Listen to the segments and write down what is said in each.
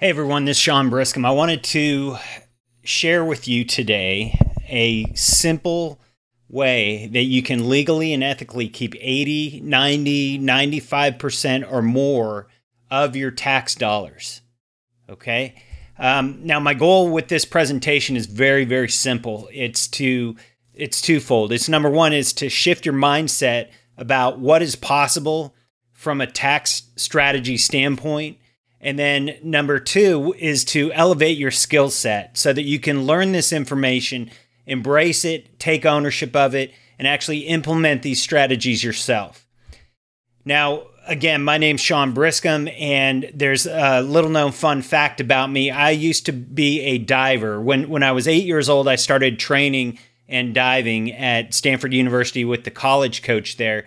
Hey everyone, this is Sean Briscom. I wanted to share with you today a simple way that you can legally and ethically keep 80, 90, 95% or more of your tax dollars. Okay? Now, my goal with this presentation is very, very simple. It's twofold. It's number one is to shift your mindset about what is possible from a tax strategy standpoint. And then number two is to elevate your skill set so that you can learn this information, embrace it, take ownership of it, and actually implement these strategies yourself. Now, again, my name's Sean Briscom, and there's a little known fun fact about me. I used to be a diver. When I was 8 years old, I started training and diving at Stanford University with the college coach there.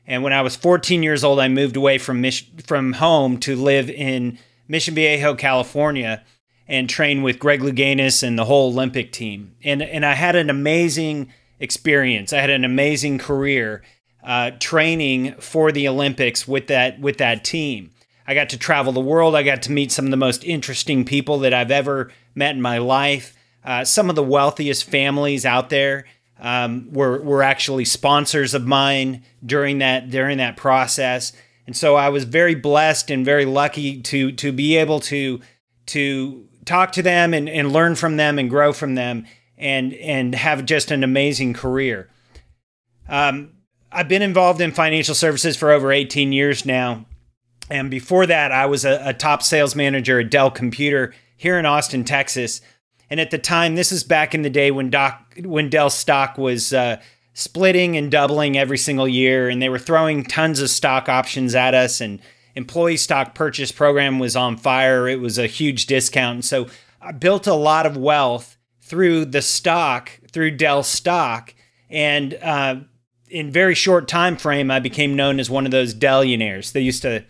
And when I was 14 years old, I moved away from home to live in Mission Viejo, California, and train with Greg Louganis and the whole Olympic team. And I had an amazing experience. I had an amazing career training for the Olympics with that team. I got to travel the world. I got to meet some of the most interesting people that I've ever met in my life. Some of the wealthiest families out there were actually sponsors of mine during that process. And so I was very blessed and very lucky to be able to talk to them and learn from them and grow from them and have just an amazing career. I've been involved in financial services for over 18 years now. And before that, I was a top sales manager at Dell Computer here in Austin, Texas. And at the time, this is back in the day when Dell stock was splitting and doubling every single year, and they were throwing tons of stock options at us, and employee stock purchase program was on fire. It was a huge discount. And so I built a lot of wealth through Dell stock. And in very short time frame, I became known as one of those Dellionaires. They used to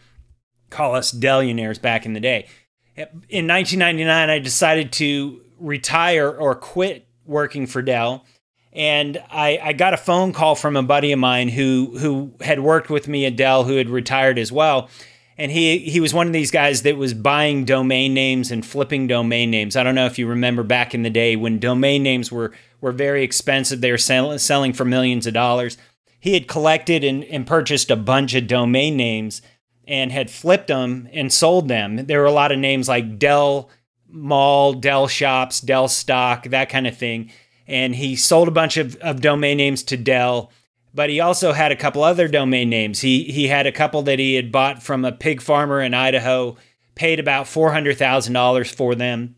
call us Dellionaires back in the day. In 1999, I decided to retire or quit working for Dell. And I got a phone call from a buddy of mine who had worked with me at Dell, who had retired as well. And he was one of these guys that was buying domain names and flipping domain names. I don't know if you remember back in the day when domain names were very expensive. They were selling for millions of dollars. He had collected and purchased a bunch of domain names and had flipped them and sold them. There were a lot of names like Dell Mall, Dell Shops, Dell Stock, that kind of thing. And he sold a bunch of domain names to Dell, but he also had a couple other domain names. He had a couple that he had bought from a pig farmer in Idaho, paid about $400,000 for them.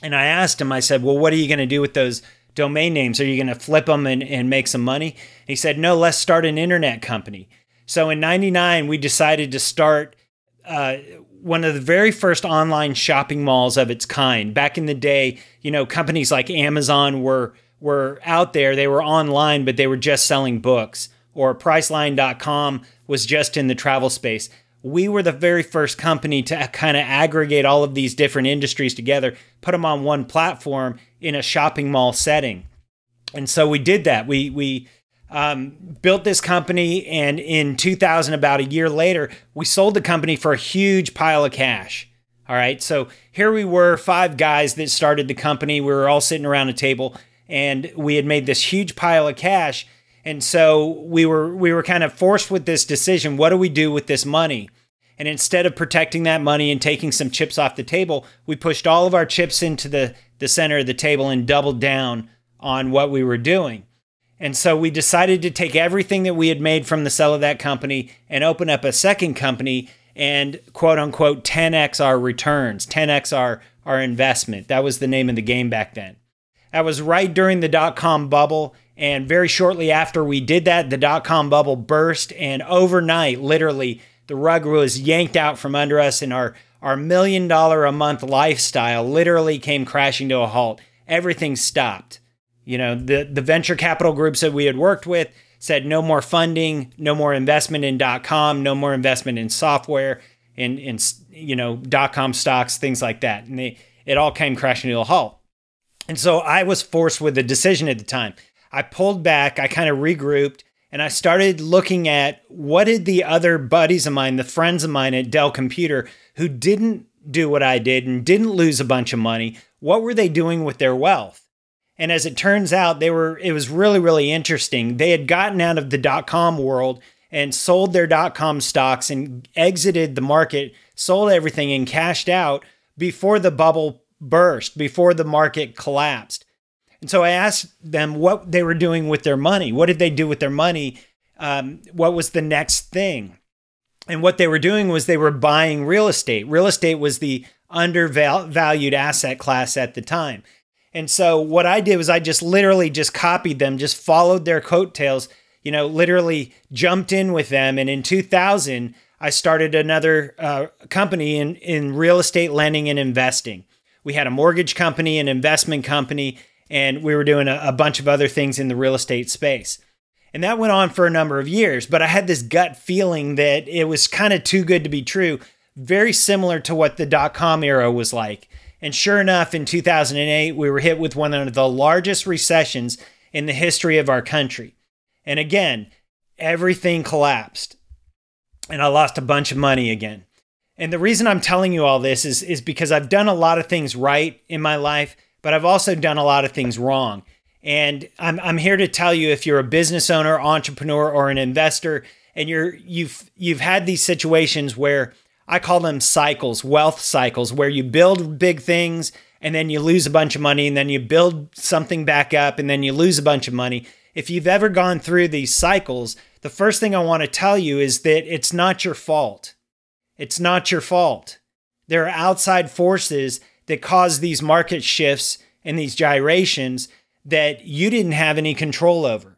And I asked him, I said, well, what are you going to do with those domain names? Are you going to flip them and make some money? He said, no, let's start an internet company. So in 99, we decided to start one of the very first online shopping malls of its kind. Back in the day, companies like Amazon were out there. They were online, but they were just selling books. Or Priceline.com was just in the travel space. We were the very first company to kind of aggregate all of these different industries together, put them on one platform in a shopping mall setting. And so we did that. We built this company, and in 2000, about a year later, we sold the company for a huge pile of cash. All right, so here we were, 5 guys that started the company. We were all sitting around a table, and we had made this huge pile of cash. And so we were kind of forced with this decision. What do we do with this money? And instead of protecting that money and taking some chips off the table, we pushed all of our chips into the center of the table and doubled down on what we were doing. And so we decided to take everything that we had made from the sale of that company and open up a second company and quote unquote 10x our returns, 10x our investment. That was the name of the game back then. That was right during the dot-com bubble. And very shortly after we did that, the dot-com bubble burst, and overnight, literally, the rug was yanked out from under us, and our $1 million a month lifestyle literally came crashing to a halt. Everything stopped. The venture capital groups that we had worked with said no more funding, no more investment in .com, no more investment in software, in .com stocks, things like that. And it all came crashing to a halt. And so I was forced with a decision at the time. I pulled back, I kind of regrouped, and I started looking at what did the other buddies of mine, the friends of mine at Dell Computer, who didn't do what I did and didn't lose a bunch of money, what were they doing with their wealth? And as it turns out, it was really, really interesting. They had gotten out of the dot-com world and sold their dot-com stocks and exited the market, sold everything and cashed out before the bubble burst, before the market collapsed. And so I asked them what they were doing with their money. What did they do with their money? What was the next thing? And what they were doing was they were buying real estate. Real estate was the undervalued asset class at the time. And so what I did was I just literally just copied them, just followed their coattails, literally jumped in with them. And in 2000, I started another company in real estate lending and investing. We had a mortgage company, an investment company, and we were doing a bunch of other things in the real estate space. And that went on for a number of years, but I had this gut feeling that it was kind of too good to be true, very similar to what the dot-com era was like. And sure enough, in 2008, we were hit with one of the largest recessions in the history of our country. And again, everything collapsed. And I lost a bunch of money again. And the reason I'm telling you all this is because I've done a lot of things right in my life, but I've also done a lot of things wrong. And I'm here to tell you, if you're a business owner, entrepreneur, or an investor, and you've had these situations where I call them cycles, wealth cycles, where you build big things and then you lose a bunch of money, and then you build something back up and then you lose a bunch of money. If you've ever gone through these cycles, the first thing I want to tell you is that it's not your fault. It's not your fault. There are outside forces that cause these market shifts and these gyrations that you didn't have any control over.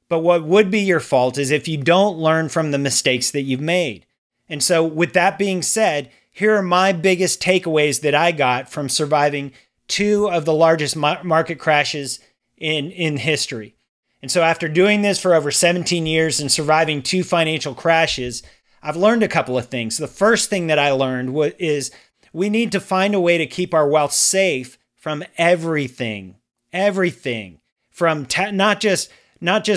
But what would be your fault is if you don't learn from the mistakes that you've made. And so with that being said, here are my biggest takeaways that I got from surviving two of the largest market crashes in history. And so after doing this for over 17 years and surviving two financial crashes, I've learned a couple of things. The first thing that I learned is we need to find a way to keep our wealth safe from everything, from not just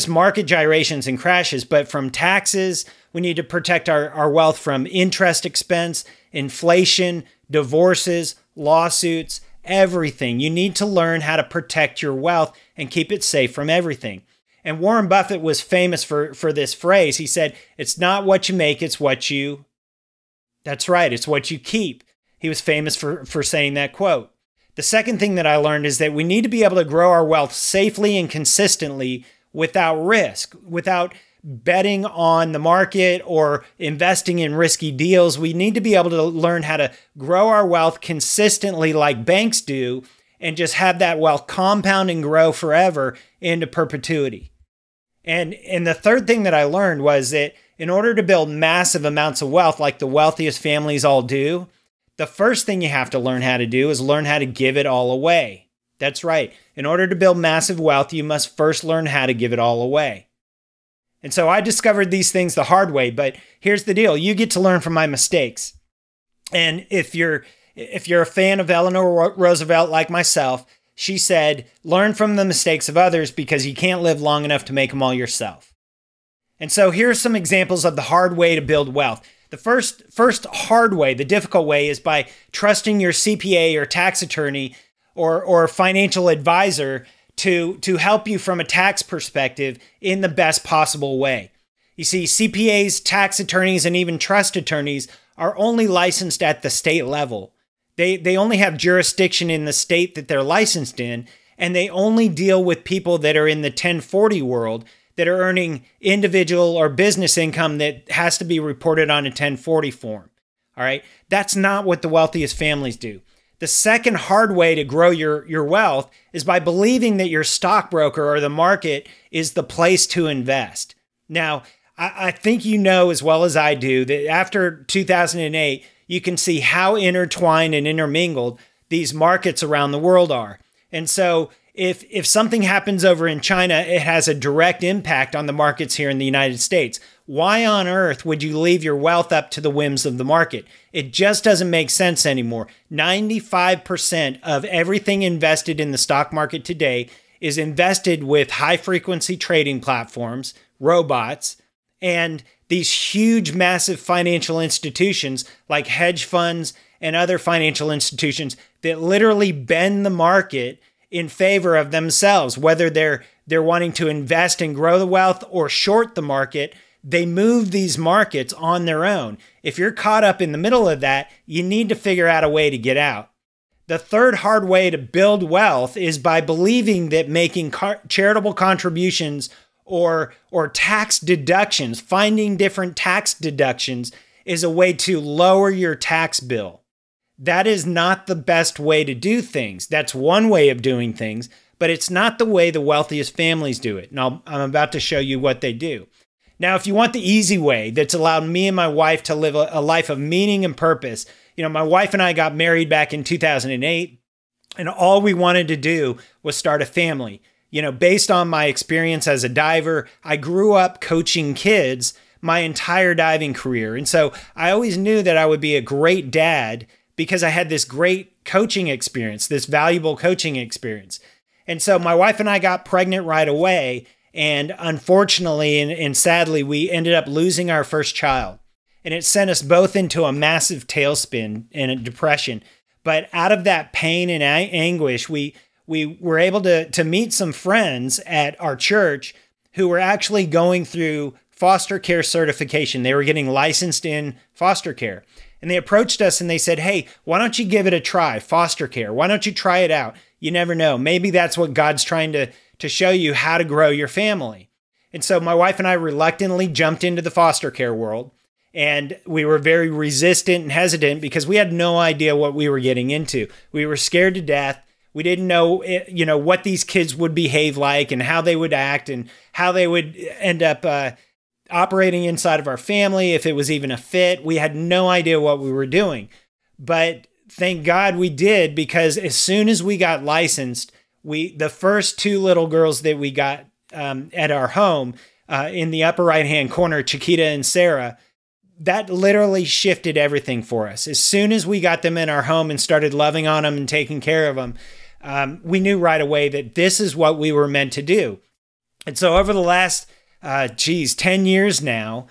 market gyrations and crashes, but from taxes. We need to protect our wealth from interest expense, inflation, divorces, lawsuits, everything. You need to learn how to protect your wealth and keep it safe from everything. And Warren Buffett was famous for this phrase. He said, it's not what you make, it's what you... That's right, it's what you keep. He was famous for saying that quote. The second thing that I learned is that we need to be able to grow our wealth safely and consistently without risk, without betting on the market or investing in risky deals. We need to be able to learn how to grow our wealth consistently like banks do and just have that wealth compound and grow forever into perpetuity. And the third thing that I learned was that in order to build massive amounts of wealth like the wealthiest families all do, the first thing you have to learn how to do is learn how to give it all away. That's right. In order to build massive wealth, you must first learn how to give it all away. And so I discovered these things the hard way, but here's the deal. You get to learn from my mistakes. And if you're a fan of Eleanor Roosevelt like myself, she said, learn from the mistakes of others because you can't live long enough to make them all yourself. And so here are some examples of the hard way to build wealth. The first hard way, the difficult way, is by trusting your CPA or tax attorney or financial advisor to help you from a tax perspective in the best possible way. You see, CPAs, tax attorneys, and even trust attorneys are only licensed at the state level. They only have jurisdiction in the state that they're licensed in, and they only deal with people that are in the 1040 world that are earning individual or business income that has to be reported on a 1040 form. All right? That's not what the wealthiest families do. The second hard way to grow your wealth is by believing that your stockbroker or the market is the place to invest. Now, I think you know as well as I do that after 2008, you can see how intertwined and intermingled these markets around the world are. And so if something happens over in China, it has a direct impact on the markets here in the United States. Why on earth would you leave your wealth up to the whims of the market? It just doesn't make sense anymore. 95% of everything invested in the stock market today is invested with high-frequency trading platforms, robots, and these huge, massive financial institutions like hedge funds and other financial institutions that literally bend the market in favor of themselves, whether they're wanting to invest and grow the wealth or short the market. They move these markets on their own. If you're caught up in the middle of that, you need to figure out a way to get out. The third hard way to build wealth is by believing that making charitable contributions or tax deductions, finding different tax deductions, is a way to lower your tax bill. That is not the best way to do things. That's one way of doing things, but it's not the way the wealthiest families do it. And I'm about to show you what they do. Now, if you want the easy way that's allowed me and my wife to live a life of meaning and purpose, my wife and I got married back in 2008, and all we wanted to do was start a family. Based on my experience as a diver, I grew up coaching kids my entire diving career. And so I always knew that I would be a great dad because I had this great coaching experience, this valuable coaching experience. And so my wife and I got pregnant right away. And unfortunately and sadly, we ended up losing our first child. And it sent us both into a massive tailspin and a depression. But out of that pain and anguish, we were able to meet some friends at our church who were actually going through foster care certification. They were getting licensed in foster care. And they approached us and they said, hey, why don't you give it a try, foster care? Why don't you try it out? You never know. Maybe that's what God's trying to show you how to grow your family. And so my wife and I reluctantly jumped into the foster care world. And we were very resistant and hesitant because we had no idea what we were getting into. We were scared to death. We didn't know, what these kids would behave like and how they would act and how they would end up operating inside of our family, if it was even a fit. We had no idea what we were doing. But thank God we did, because as soon as we got licensed, the first two little girls that we got at our home in the upper right-hand corner, Chiquita and Sarah, that literally shifted everything for us. As soon as we got them in our home and started loving on them and taking care of them, we knew right away that this is what we were meant to do. And so over the last, 10 years now,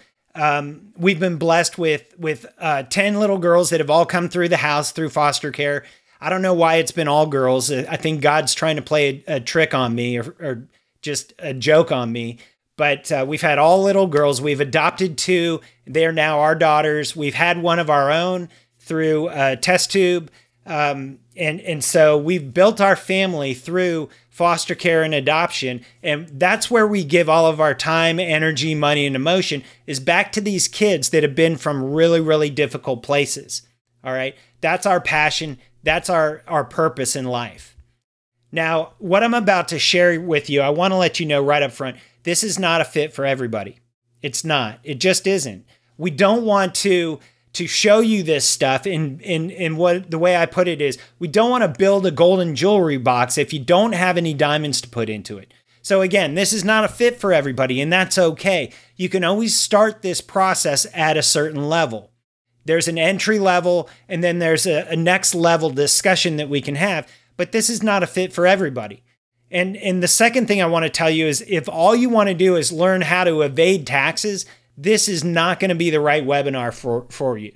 we've been blessed with 10 little girls that have all come through the house through foster care. I don't know why it's been all girls. I think God's trying to play a trick on me or just a joke on me. But we've had all little girls. We've adopted 2. They're now our daughters. We've had one of our own through a test tube. And so we've built our family through foster care and adoption. And that's where we give all of our time, energy, money, and emotion, is back to these kids that have been from really, really difficult places. All right. That's our passion. That's our purpose in life. Now, what I'm about to share with you, I want to let you know right up front, this is not a fit for everybody. It's not. It just isn't. We don't want to show you this stuff in what the way I put it is, we don't want to build a golden jewelry box if you don't have any diamonds to put into it. So again, this is not a fit for everybody, and that's okay. You can always start this process at a certain level. There's an entry level, and then there's a next level discussion that we can have, but this is not a fit for everybody. And the second thing I want to tell you is, if all you want to do is learn how to evade taxes, this is not going to be the right webinar for you.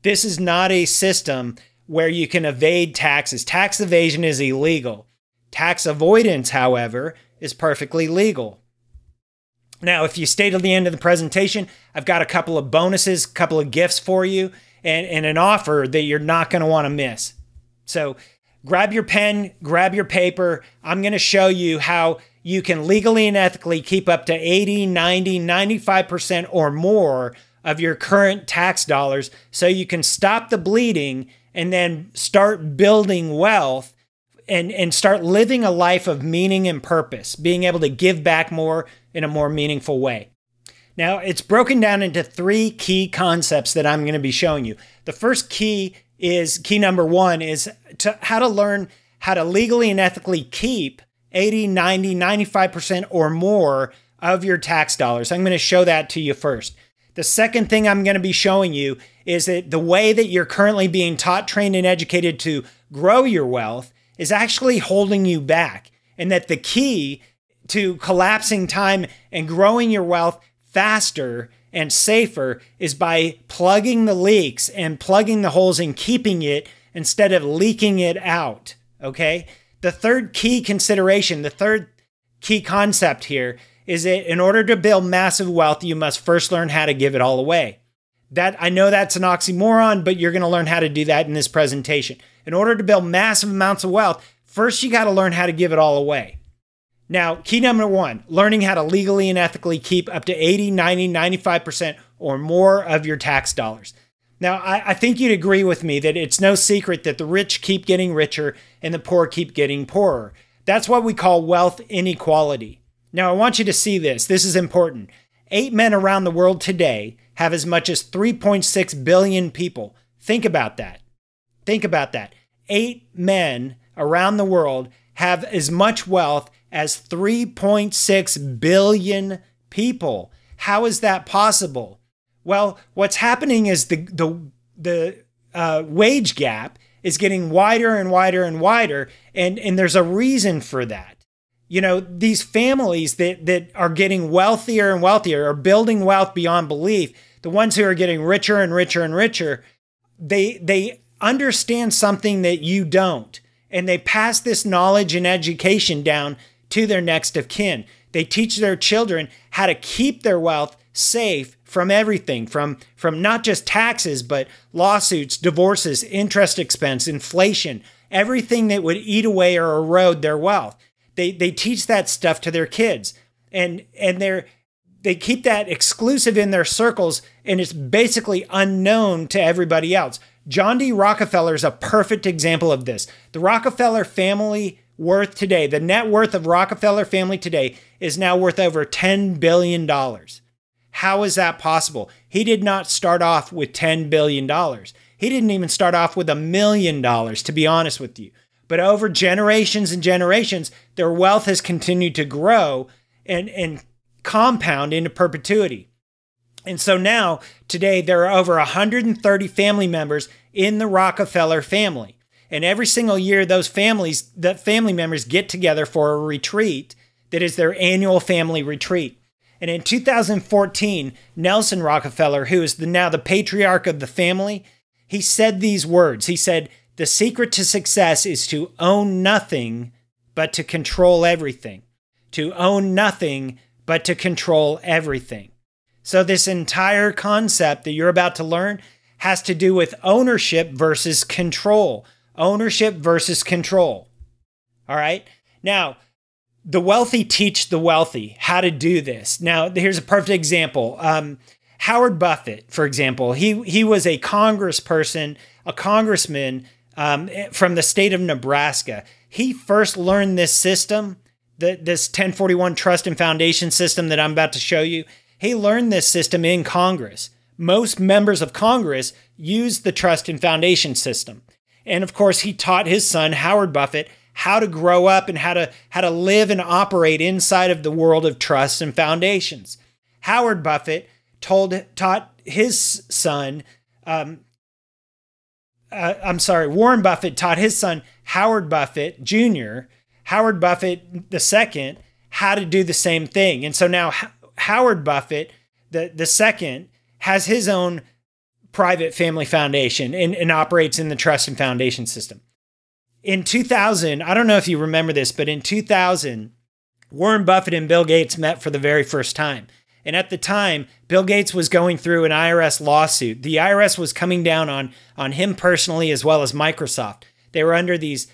This is not a system where you can evade taxes. Tax evasion is illegal. Tax avoidance, however, is perfectly legal. Now, if you stay till the end of the presentation, I've got a couple of bonuses, a couple of gifts for you, and an offer that you're not going to want to miss. So grab your pen, grab your paper. I'm going to show you how you can legally and ethically keep up to 80, 90, 95% or more of your current tax dollars so you can stop the bleeding and then start building wealth and start living a life of meaning and purpose, being able to give back more in a more meaningful way. Now, it's broken down into 3 key concepts that I'm going to be showing you. The first key number 1 is how to learn how to legally and ethically keep 80, 90, 95% or more of your tax dollars. I'm going to show that to you first. The second thing I'm going to be showing you is that the way that you're currently being taught, trained, and educated to grow your wealth is actually holding you back, and that the key to collapsing time and growing your wealth faster and safer is by plugging the leaks and plugging the holes and keeping it instead of leaking it out. Okay? The third key consideration, the third key concept here is that in order to build massive wealth, you must first learn how to give it all away. That, I know that's an oxymoron, but you're going to learn how to do that in this presentation. In order to build massive amounts of wealth, first you got to learn how to give it all away. Now, key number one, learning how to legally and ethically keep up to 80, 90, 95% or more of your tax dollars. Now, I think you'd agree with me that it's no secret that the rich keep getting richer and the poor keep getting poorer. That's what we call wealth inequality. Now, I want you to see this. This is important. 8 men around the world today have as much as 3.6 billion people. Think about that. Think about that. 8 men around the world have as much wealth as 3.6 billion people. How is that possible? Well, what's happening is the wage gap is getting wider and wider and wider, and there's a reason for that. You know, these families that are getting wealthier and wealthier, are building wealth beyond belief. The ones who are getting richer and richer and richer, they understand something that you don't, and they pass this knowledge and education down to their next of kin. They teach their children how to keep their wealth safe from everything, from not just taxes, but lawsuits, divorces, interest expense, inflation, everything that would eat away or erode their wealth. They teach that stuff to their kids, and they keep that exclusive in their circles, and it's basically unknown to everybody else. John D. Rockefeller is a perfect example of this. The Rockefeller family worth today, the net worth of Rockefeller family today is now worth over $10 billion. How is that possible? He did not start off with $10 billion. He didn't even start off with $1 million, to be honest with you. But over generations and generations, their wealth has continued to grow and compound into perpetuity. And so now, today, there are over 130 family members in the Rockefeller family. And every single year, the family members get together for a retreat that is their annual family retreat. And in 2014, Nelson Rockefeller, who is now the patriarch of the family, he said these words. He said, "The secret to success is to own nothing, but to control everything. To own nothing, but to control everything." So this entire concept that you're about to learn has to do with ownership versus control. Ownership versus control. All right? Now, the wealthy teach the wealthy how to do this. Now, here's a perfect example. Howard Buffett, for example, he was a congressperson, a congressman from the state of Nebraska. He first learned this system, this 1041 trust and foundation system that I'm about to show you. He learned this system in Congress. Most members of Congress use the trust and foundation system. And of course, he taught his son, Howard Buffett, how to grow up and how to live and operate inside of the world of trusts and foundations. Howard Buffett taught his son, Warren Buffett taught his son, Howard Buffett Jr., Howard Buffett II, how to do the same thing. And so now Howard Buffett, the second, has his own private family foundation and operates in the trust and foundation system. In 2000, I don't know if you remember this, but in 2000, Warren Buffett and Bill Gates met for the very first time. And at the time, Bill Gates was going through an IRS lawsuit. The IRS was coming down on him personally as well as Microsoft. They were under this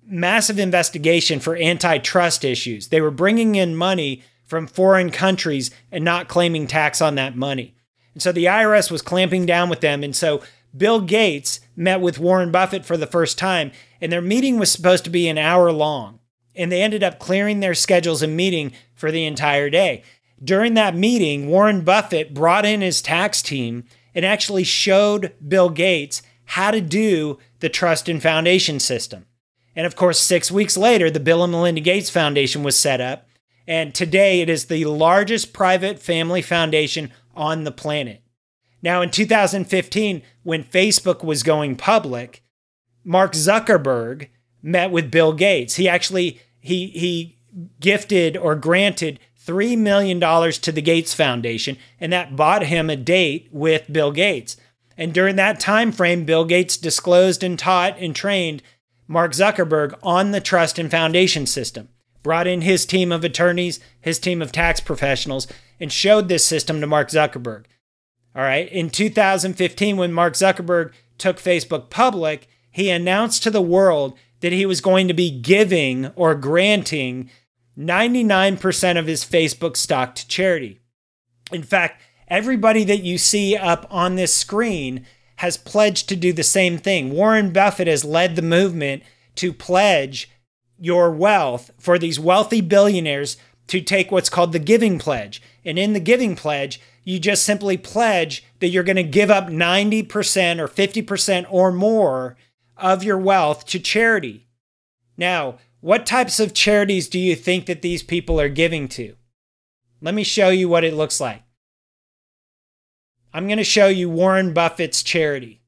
massive investigation for antitrust issues. They were bringing in money from foreign countries and not claiming tax on that money. And so the IRS was clamping down with them. And so Bill Gates met with Warren Buffett for the first time, and their meeting was supposed to be an hour long. And they ended up clearing their schedules and meeting for the entire day. During that meeting, Warren Buffett brought in his tax team and actually showed Bill Gates how to do the trust and foundation system. And of course, 6 weeks later, the Bill and Melinda Gates Foundation was set up. And today it is the largest private family foundation on the planet. Now, in 2015, when Facebook was going public, Mark Zuckerberg met with Bill Gates. He actually, he gifted or granted $3 million to the Gates Foundation, and that bought him a date with Bill Gates. And during that time frame, Bill Gates disclosed and taught and trained Mark Zuckerberg on the trust and foundation system, brought in his team of attorneys, his team of tax professionals, and showed this system to Mark Zuckerberg. All right. In 2015, when Mark Zuckerberg took Facebook public, he announced to the world that he was going to be giving or granting 99% of his Facebook stock to charity. In fact, everybody that you see up on this screen has pledged to do the same thing. Warren Buffett has led the movement to pledge your wealth for these wealthy billionaires to take what's called the Giving Pledge. And in the Giving Pledge, you just simply pledge that you're going to give up 90% or 50% or more of your wealth to charity. Now, what types of charities do you think that these people are giving to? Let me show you what it looks like. I'm going to show you Warren Buffett's charity.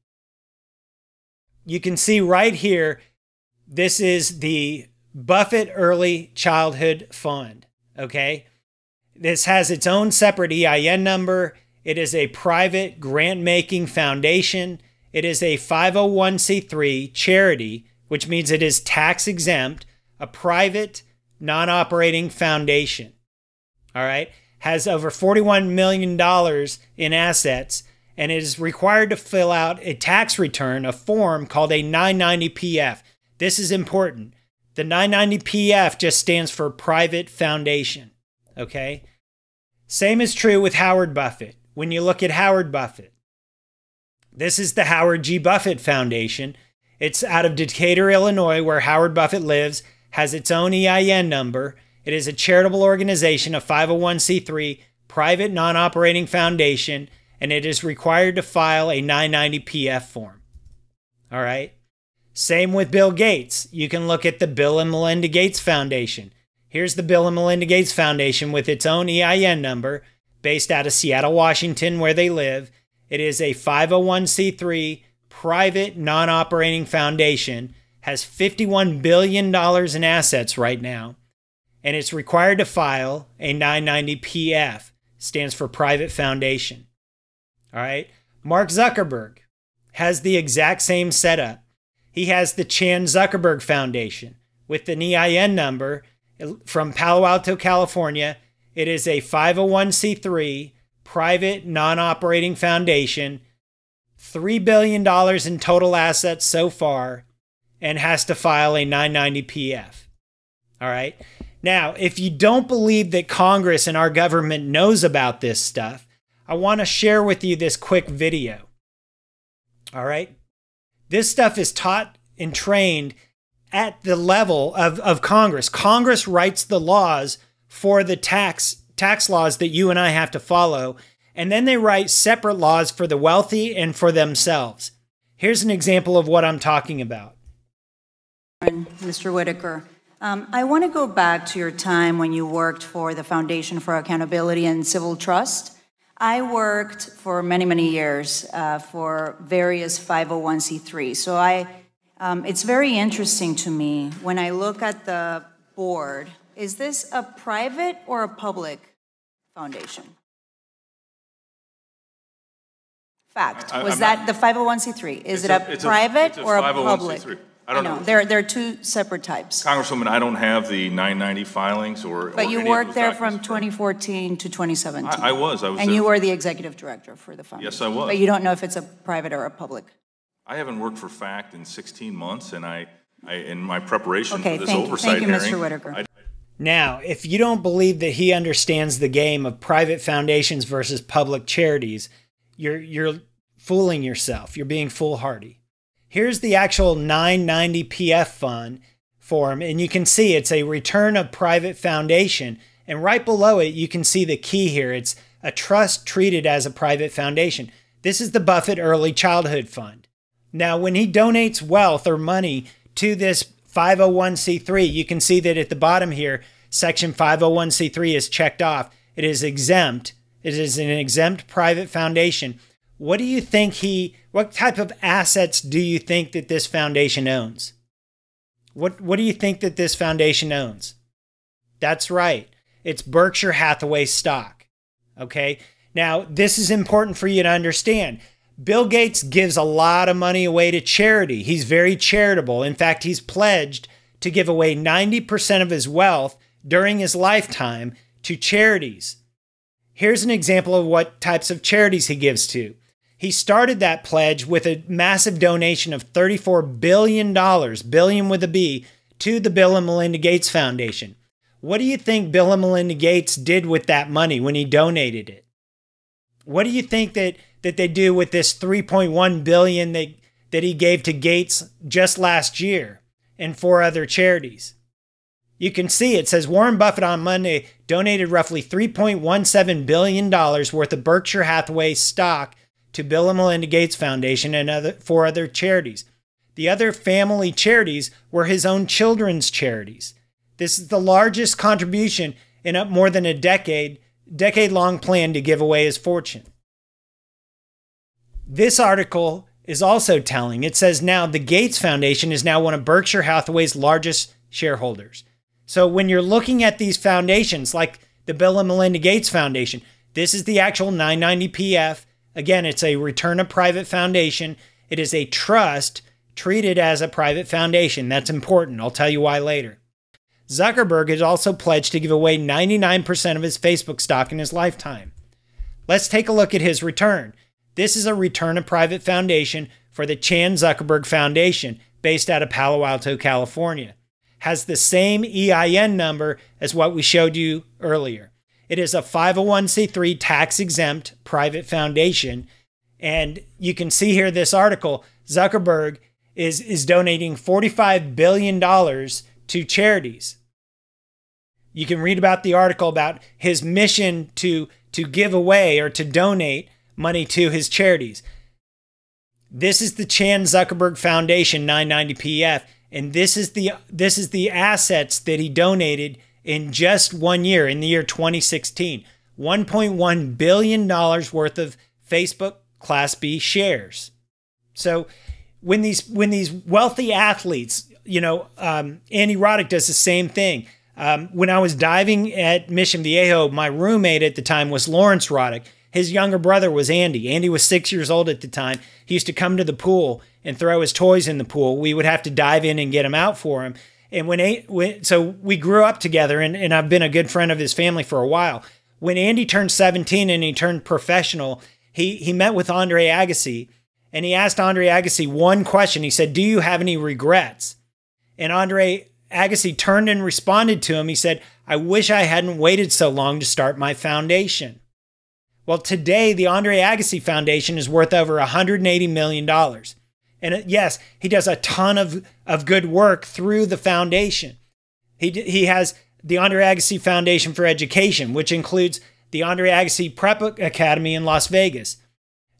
You can see right here, this is the Buffett Early Childhood Fund, okay? This has its own separate EIN number. It is a private grant-making foundation. It is a 501c3 charity, which means it is tax-exempt, a private, non-operating foundation, all right? Has over $41 million in assets, and it is required to fill out a tax return, a form called a 990-PF. This is important. The 990-PF just stands for Private Foundation, okay? Same is true with Howard Buffett. When you look at Howard Buffett, this is the Howard G. Buffett Foundation. It's out of Decatur, Illinois, where Howard Buffett lives, has its own EIN number. It is a charitable organization, a 501c3, private non-operating foundation, and it is required to file a 990-PF form. All right? Same with Bill Gates. You can look at the Bill and Melinda Gates Foundation. Here's the Bill and Melinda Gates Foundation with its own EIN number, based out of Seattle, Washington, where they live. It is a 501c3, private non-operating foundation, has $51 billion in assets right now, and it's required to file a 990-PF, stands for Private Foundation. All right. Mark Zuckerberg has the exact same setup. He has the Chan Zuckerberg Foundation with an EIN number from Palo Alto, California. It is a 501c3, private non-operating foundation, $3 billion in total assets so far, and has to file a 990-PF. All right. Now, if you don't believe that Congress and our government knows about this stuff, I want to share with you this quick video. All right. This stuff is taught and trained at the level of Congress. Congress writes the laws for the tax laws that you and I have to follow, and then they write separate laws for the wealthy and for themselves. Here's an example of what I'm talking about. Mr. Whitaker, I want to go back to your time when you worked for the Foundation for Accountability and Civil Trust. I worked for many, many years for various 501c3s. So it's very interesting to me when I look at the board. Is this a private or a public foundation? Fact. Was that the 501c3? Is it a private or a public? I don't know. There are two separate types. Congresswoman, I don't have the 990 filings or. But you worked there from 2014 to 2017. I was. And you were the executive director for the foundation. Yes, I was. But you don't know if it's a private or a public. I haven't worked for FACT in 16 months, and I in my preparation for this oversight hearing. Thank you, Mr. Whitaker. Now, if you don't believe that he understands the game of private foundations versus public charities, you're fooling yourself. You're being foolhardy. Here's the actual 990-PF fund form, and you can see it's a return of private foundation. And right below it, you can see the key here. It's a trust treated as a private foundation. This is the Buffett Early Childhood Fund. Now, when he donates wealth or money to this 501c3, you can see that at the bottom here, section 501c3 is checked off. It is exempt. It is an exempt private foundation. What do you think what type of assets do you think that this foundation owns? What do you think that this foundation owns? That's right. It's Berkshire Hathaway stock. Okay? Now, this is important for you to understand. Bill Gates gives a lot of money away to charity. He's very charitable. In fact, he's pledged to give away 90% of his wealth during his lifetime to charities. Here's an example of what types of charities he gives to. He started that pledge with a massive donation of $34 billion, billion with a B, to the Bill and Melinda Gates Foundation. What do you think Bill and Melinda Gates did with that money when he donated it? What do you think that they do with this $3.1 billion that he gave to Gates just last year and 4 other charities? You can see it says Warren Buffett on Monday donated roughly $3.17 billion worth of Berkshire Hathaway stock to Bill and Melinda Gates Foundation and 4 other charities. The other family charities were his own children's charities. This is the largest contribution in more than a decade-long plan to give away his fortune. This article is also telling. It says now the Gates Foundation is now one of Berkshire Hathaway's largest shareholders. So when you're looking at these foundations like the Bill and Melinda Gates Foundation, this is the actual 990PF. Again, it's a return of private foundation. It is a trust treated as a private foundation. That's important. I'll tell you why later. Zuckerberg has also pledged to give away 99% of his Facebook stock in his lifetime. Let's take a look at his return. This is a return of private foundation for the Chan Zuckerberg Foundation based out of Palo Alto, California. Has the same EIN number as what we showed you earlier. It is a 501c3 tax-exempt private foundation. And you can see here this article, Zuckerberg is donating $45 billion to charities. You can read about the article about his mission to give away or to donate money to his charities. This is the Chan Zuckerberg Foundation 990PF. And this is the assets that he donated in just 1 year, in the year 2016. $1.1 billion worth of Facebook Class B shares. So when these wealthy athletes, Andy Roddick does the same thing. When I was diving at Mission Viejo, my roommate at the time was Lawrence Roddick. His younger brother was Andy. Andy was 6 years old at the time. He used to come to the pool and throw his toys in the pool. We would have to dive in and get them out for him. And so we grew up together, and I've been a good friend of his family for a while. When Andy turned 17 and he turned professional, he met with Andre Agassi, and he asked Andre Agassi one question. He said, "Do you have any regrets?" And Andre Agassi turned and responded to him. He said, "I wish I hadn't waited so long to start my foundation." Well, today, the Andre Agassi Foundation is worth over $180 million. And yes, he does a ton of good work through the foundation. He has the Andre Agassi Foundation for Education, which includes the Andre Agassi Prep Academy in Las Vegas.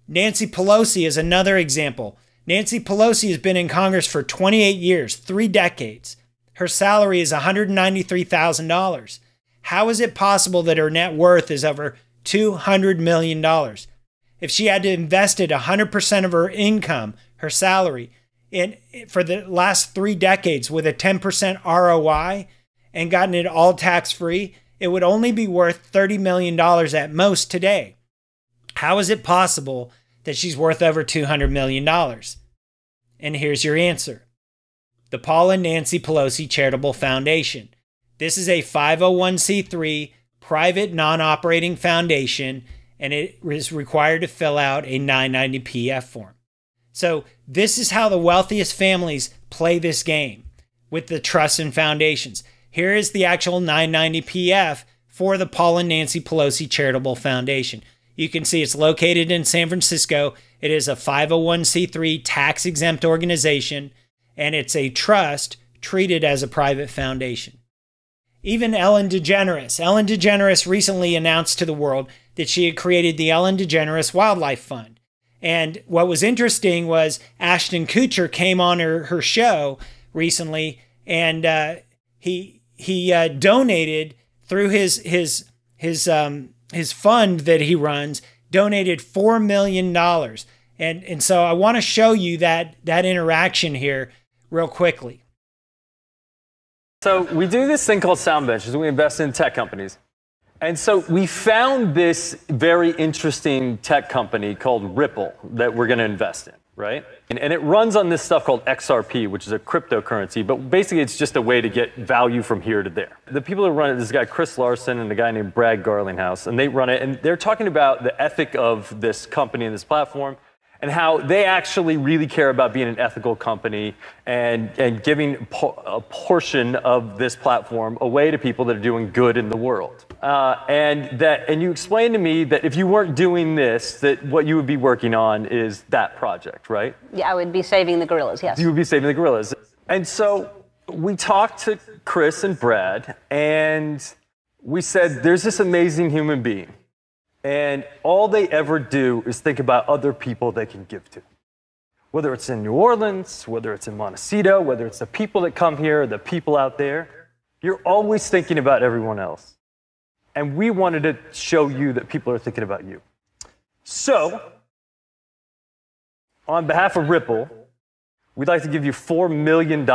Nancy Pelosi is another example. Nancy Pelosi has been in Congress for 28 years, 3 decades. Her salary is $193,000. How is it possible that her net worth is over $200 million? If she had to invested 100% of her income, her salary, for the last 3 decades with a 10% ROI and gotten it all tax-free, it would only be worth $30 million at most today. How is it possible that she's worth over $200 million? And here's your answer. The Paul and Nancy Pelosi Charitable Foundation. This is a 501c3 private non-operating foundation, and it is required to fill out a 990PF form. So this is how the wealthiest families play this game with the trusts and foundations. Here is the actual 990PF for the Paul and Nancy Pelosi Charitable Foundation. You can see it's located in San Francisco. It is a 501c3 tax-exempt organization, and it's a trust treated as a private foundation. Even Ellen DeGeneres recently announced to the world that she had created the Ellen DeGeneres Wildlife Fund. And what was interesting was Ashton Kutcher came on her show recently, and he donated through his fund that he runs, donated $4 million. And so I want to show you that interaction here real quickly. So we do this thing called SoundBench, is we invest in tech companies. And so we found this very interesting tech company called Ripple that we're going to invest in, right? And it runs on this stuff called XRP, which is a cryptocurrency, but basically it's just a way to get value from here to there. The people who run it, this guy Chris Larson and a guy named Brad Garlinghouse, and they run it, and they're talking about the ethic of this company and this platform, and how they actually really care about being an ethical company and giving a portion of this platform away to people that are doing good in the world. And you explained to me that if you weren't doing this, that what you would be working on is that project, right? Yeah, I would be saving the gorillas, yes. You would be saving the gorillas. And so we talked to Chris and Brad, and we said, there's this amazing human being. And all they ever do is think about other people they can give to. Whether it's in New Orleans, whether it's in Montecito, whether it's the people that come here, the people out there, you're always thinking about everyone else. And we wanted to show you that people are thinking about you. So, on behalf of Ripple, we'd like to give you $4 million.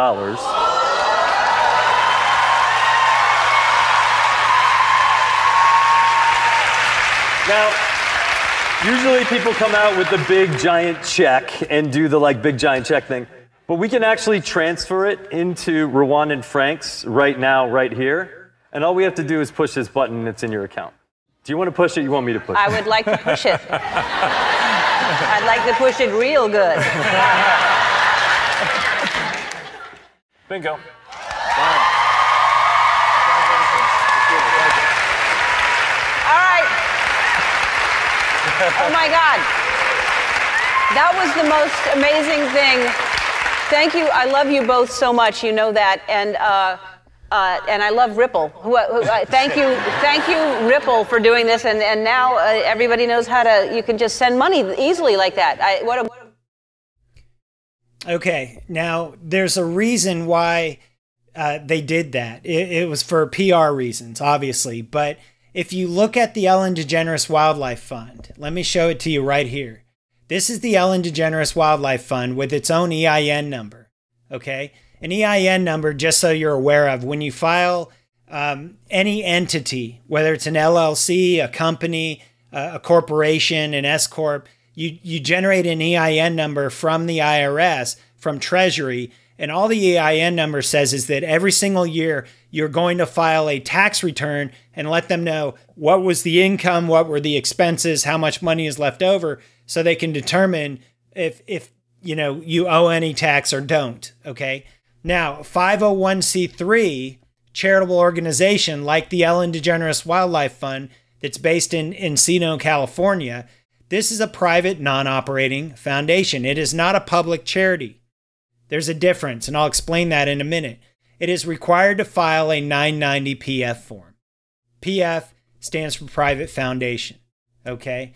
Now, usually people come out with the big giant check and do the big giant check thing, but we can actually transfer it into Rwandan francs right now, right here, and all we have to do is push this button and it's in your account. Do you want to push it? You want me to push it? I would like to push it. I'd like to push it real good. Bingo. Oh my God. That was the most amazing thing. Thank you. I love you both so much. You know that. And I love Ripple. Thank you, Ripple, for doing this. And now everybody knows you can just send money easily like that. Okay. Now, there's a reason why they did that. It was for PR reasons, obviously. But if you look at the Ellen DeGeneres Wildlife Fund, let me show it to you right here. This is the Ellen DeGeneres Wildlife Fund with its own EIN number, okay? An EIN number, just so you're aware of, when you file any entity, whether it's an LLC, a company, a corporation, an S-Corp, you generate an EIN number from the IRS, from Treasury, and all the EIN number says is that every single year you're going to file a tax return and let them know what was the income, what were the expenses, how much money is left over, so they can determine if you owe any tax or don't, okay? Now, 501c3 charitable organization like the Ellen DeGeneres Wildlife Fund that's based in Encino, California, this is a private non-operating foundation. It is not a public charity. There's a difference, and I'll explain that in a minute. It is required to file a 990 PF form. PF stands for Private Foundation, okay?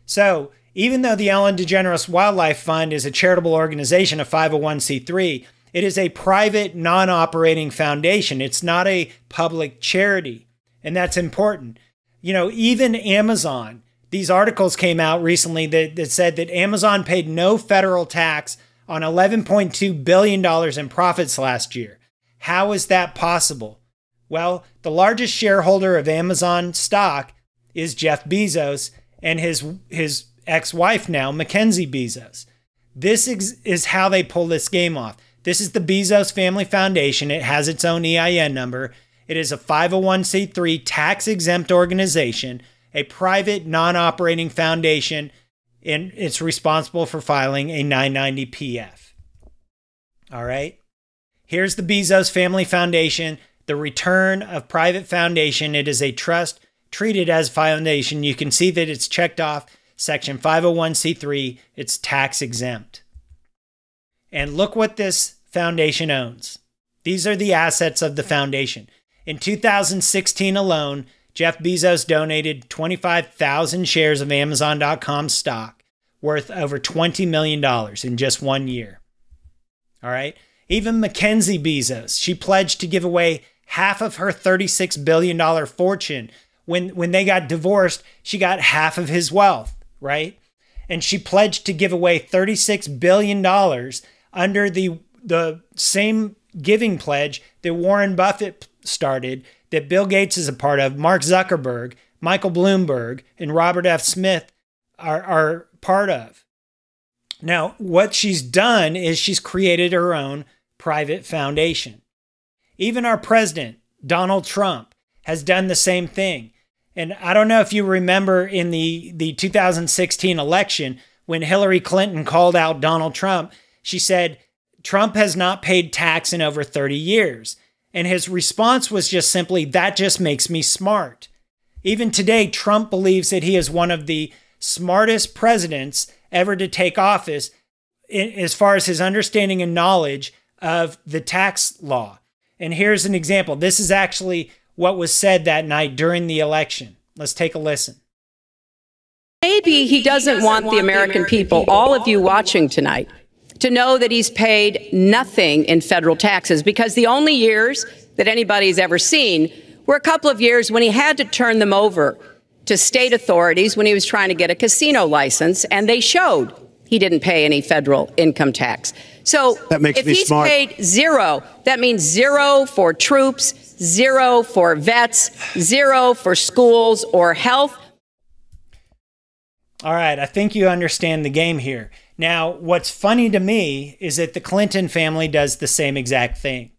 So even though the Ellen DeGeneres Wildlife Fund is a charitable organization, a 501c3, it is a private non-operating foundation. It's not a public charity, and that's important. Even Amazon, these articles came out recently that said that Amazon paid no federal tax on $11.2 billion in profits last year. How is that possible? Well, the largest shareholder of Amazon stock is Jeff Bezos and his ex-wife now, Mackenzie Bezos. This is how they pull this game off. This is the Bezos Family Foundation. It has its own EIN number. It is a 501c3 tax-exempt organization, a private non-operating foundation, and it's responsible for filing a 990 PF. All right. Here's the Bezos Family Foundation, the return of private foundation. It is a trust treated as foundation. You can see that it's checked off section 501c3. It's tax exempt. And look what this foundation owns. These are the assets of the foundation. In 2016 alone, Jeff Bezos donated 25,000 shares of Amazon.com stock worth over $20 million in just 1 year. All right. Even Mackenzie Bezos, she pledged to give away half of her $36 billion fortune. When they got divorced, she got half of his wealth, right? And she pledged to give away $36 billion under the same giving pledge that Warren Buffett started, that Bill Gates is a part of, Mark Zuckerberg, Michael Bloomberg, and Robert F. Smith are part of. Now, what she's done is she's created her own private foundation. Even our president, Donald Trump, has done the same thing. And I don't know if you remember in the 2016 election, when Hillary Clinton called out Donald Trump, she said, Trump has not paid tax in over 30 years. And his response was just simply, that just makes me smart. Even today, Trump believes that he is one of the smartest presidents ever to take office as far as his understanding and knowledge of the tax law. And here's an example. This is actually what was said that night during the election. Let's take a listen. Maybe he doesn't want the American people, all of you watching tonight, to know that he's paid nothing in federal taxes, because the only years that anybody's ever seen were a couple of years when he had to turn them over to state authorities when he was trying to get a casino license, and they showed he didn't pay any federal income tax. So if he's paid zero, that means zero for troops, zero for vets, zero for schools or health. All right, I think you understand the game here. Now, what's funny to me is that the Clinton family does the same exact thing.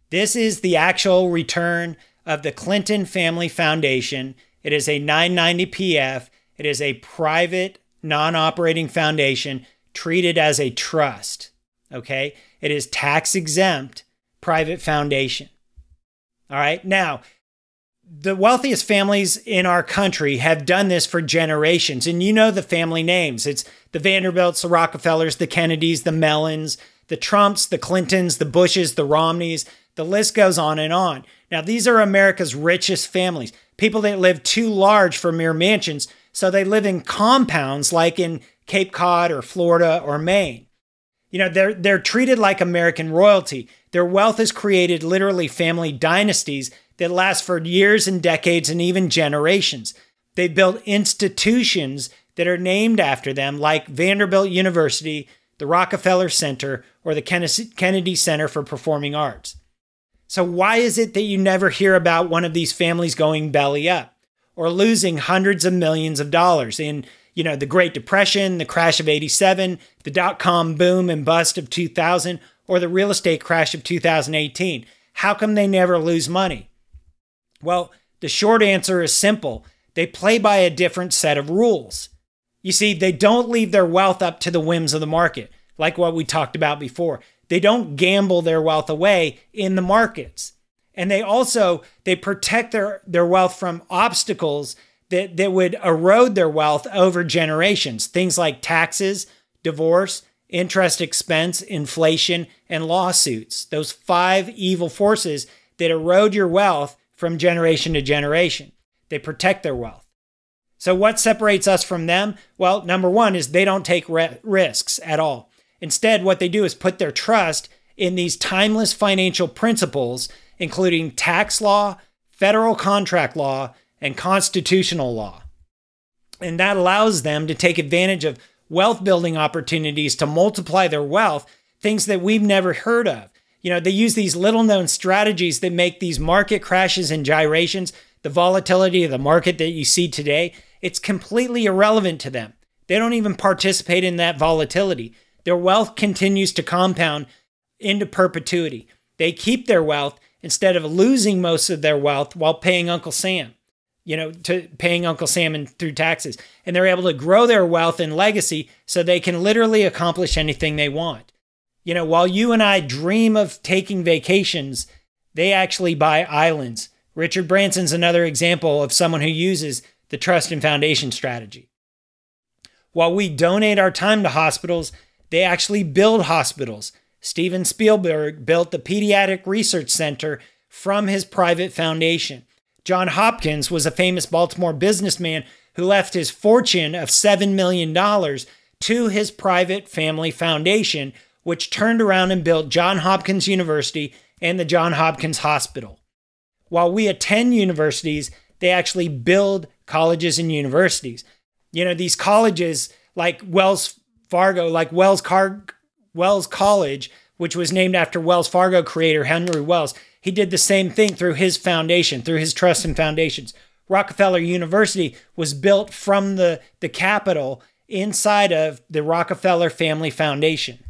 This is the actual return of the Clinton Family Foundation. It is a 990 PF. It is a private, non-operating foundation treated as a trust. Okay? It is tax exempt private foundation. All right? Now, the wealthiest families in our country have done this for generations. And you know the family names. It's the Vanderbilts, the Rockefellers, the Kennedys, the Mellons, the Trumps, the Clintons, the Bushes, the Romneys. The list goes on and on. Now, these are America's richest families. People that live too large for mere mansions, so they live in compounds like in Cape Cod or Florida or Maine. You know, they're treated like American royalty. Their wealth has created literally family dynasties that last for years and decades and even generations. They've built institutions that are named after them, like Vanderbilt University, the Rockefeller Center, or the Kennedy Center for Performing Arts. So why is it that you never hear about one of these families going belly up or losing hundreds of millions of dollars in, you know, the Great Depression, the crash of '87, the dot-com boom and bust of 2000, or the real estate crash of 2018? How come they never lose money? Well, the short answer is simple. They play by a different set of rules. You see, they don't leave their wealth up to the whims of the market, like what we talked about before. They don't gamble their wealth away in the markets. And they protect their wealth from obstacles that would erode their wealth over generations. Things like taxes, divorce, interest expense, inflation, and lawsuits. Those 5 evil forces that erode your wealth from generation to generation. They protect their wealth. So what separates us from them? Well, number one is they don't take risks at all. Instead, what they do is put their trust in these timeless financial principles, including tax law, federal contract law, and constitutional law. And that allows them to take advantage of wealth building opportunities to multiply their wealth, things that we've never heard of. You know, they use these little known strategies that make these market crashes and gyrations, the volatility of the market that you see today, it's completely irrelevant to them. They don't even participate in that volatility. Their wealth continues to compound into perpetuity. They keep their wealth instead of losing most of their wealth while paying Uncle Sam, paying Uncle Sam through taxes. And they're able to grow their wealth and legacy so they can literally accomplish anything they want. You know, while you and I dream of taking vacations, they actually buy islands. Richard Branson's another example of someone who uses the trust and foundation strategy. While we donate our time to hospitals, they actually build hospitals. Steven Spielberg built the Pediatric Research Center from his private foundation. John Hopkins was a famous Baltimore businessman who left his fortune of $7 million to his private family foundation, which turned around and built Johns Hopkins University and the Johns Hopkins Hospital. While we attend universities, they actually build colleges and universities. You know, these colleges like Wells Fargo, like Wells College, which was named after Wells Fargo creator Henry Wells. He did the same thing through his foundation, through his trusts and foundations. Rockefeller University was built from the capital inside of the Rockefeller Family Foundation.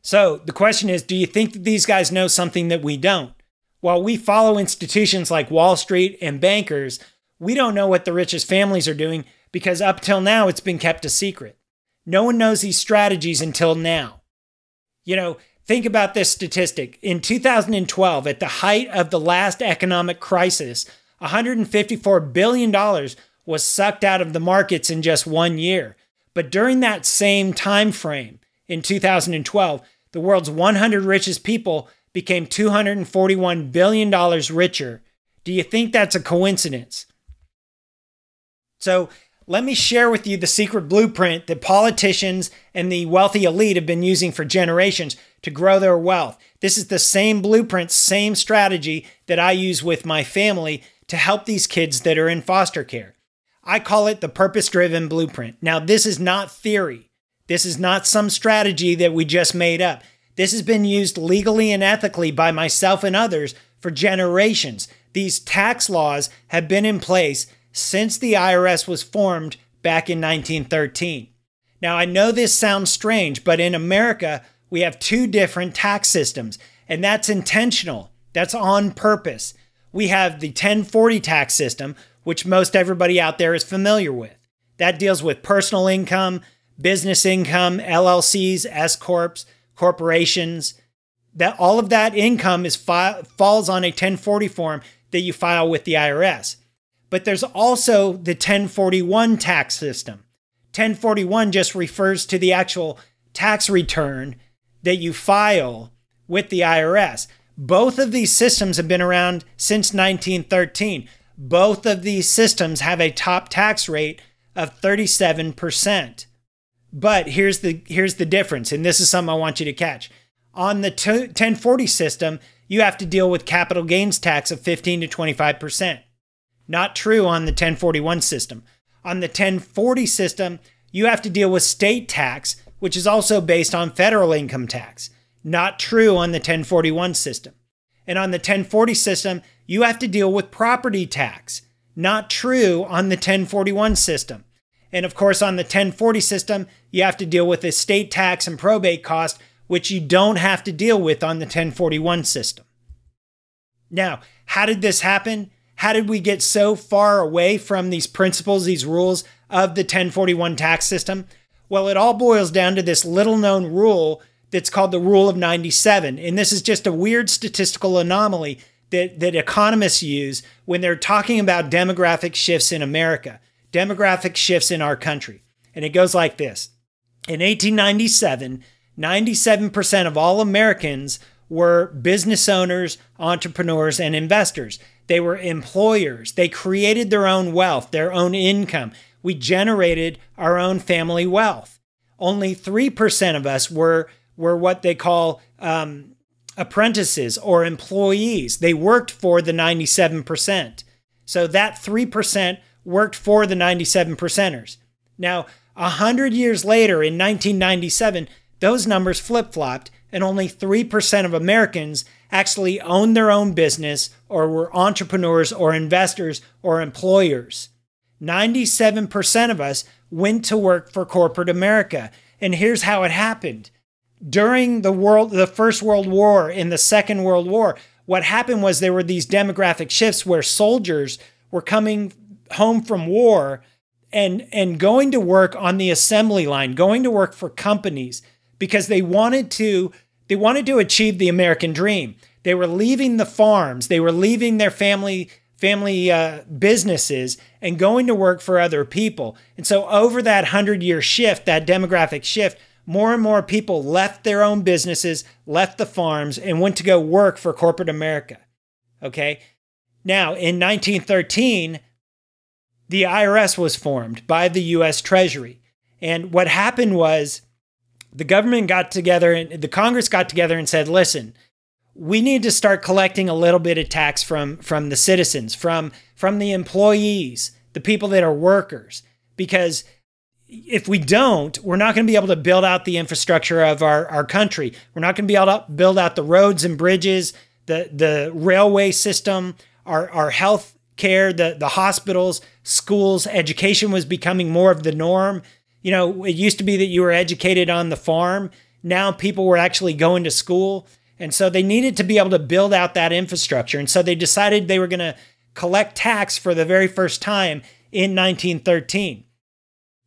So the question is, do you think that these guys know something that we don't? While we follow institutions like Wall Street and bankers, we don't know what the richest families are doing because up till now, it's been kept a secret. No one knows these strategies until now. You know, think about this statistic. In 2012, at the height of the last economic crisis, $154 billion was sucked out of the markets in just 1 year. But during that same time frame, in 2012, the world's 100 richest people became $241 billion richer. Do you think that's a coincidence? So let me share with you the secret blueprint that politicians and the wealthy elite have been using for generations to grow their wealth. This is the same blueprint, same strategy that I use with my family to help these kids that are in foster care. I call it the purpose-driven blueprint. Now, this is not theory. This is not some strategy that we just made up. This has been used legally and ethically by myself and others for generations. These tax laws have been in place since the IRS was formed back in 1913. Now, I know this sounds strange, but in America, we have two different tax systems, and that's intentional. That's on purpose. We have the 1040 tax system, which most everybody out there is familiar with. That deals with personal income, business income, LLCs, S-corps, corporations. That all of that income falls on a 1040 form that you file with the IRS. But there's also the 1041 tax system. 1041 just refers to the actual tax return that you file with the IRS. Both of these systems have been around since 1913. Both of these systems have a top tax rate of 37%. But here's the difference, and this is something I want you to catch. On the 1040 system, you have to deal with capital gains tax of 15 to 25%. Not true on the 1041 system. On the 1040 system, you have to deal with state tax, which is also based on federal income tax. Not true on the 1041 system. And on the 1040 system, you have to deal with property tax. Not true on the 1041 system. And of course, on the 1040 system, you have to deal with estate tax and probate cost, which you don't have to deal with on the 1041 system. Now, how did this happen? How did we get so far away from these principles, these rules of the 1041 tax system? Well, it all boils down to this little known rule that's called the Rule of 97. And this is just a weird statistical anomaly that economists use when they're talking about demographic shifts in America, demographic shifts in our country. And it goes like this. In 1897, 97% of all Americans were business owners, entrepreneurs, and investors. They were employers. They created their own wealth, their own income. We generated our own family wealth. Only 3% of us were what they call apprentices or employees. They worked for the 97%. So that 3% worked for the 97%ers. Now, 100 years later, in 1997, those numbers flip-flopped, and only 3% of Americans actually owned their own business or were entrepreneurs or investors or employers. 97% of us went to work for corporate America. And here's how it happened. During the First World War and the Second World War, what happened was there were these demographic shifts where soldiers were coming home from war and going to work on the assembly line, going to work for companies because they wanted to achieve the American dream. They were leaving the farms, they were leaving their family businesses and going to work for other people. And so over that 100-year shift, that demographic shift, more and more people left their own businesses, left the farms, and went to go work for corporate America. Okay? Now, in 1913, the IRS was formed by the U.S. Treasury. And what happened was the government got together and the Congress got together and said, listen, we need to start collecting a little bit of tax from the citizens, from the employees, the people that are workers, because if we don't, we're not going to be able to build out the infrastructure of our country. We're not going to be able to build out the roads and bridges, the railway system, our health care, the hospitals, schools. Education was becoming more of the norm. You know, it used to be that you were educated on the farm. Now people were actually going to school. And so they needed to be able to build out that infrastructure. And so they decided they were going to collect tax for the very first time in 1913.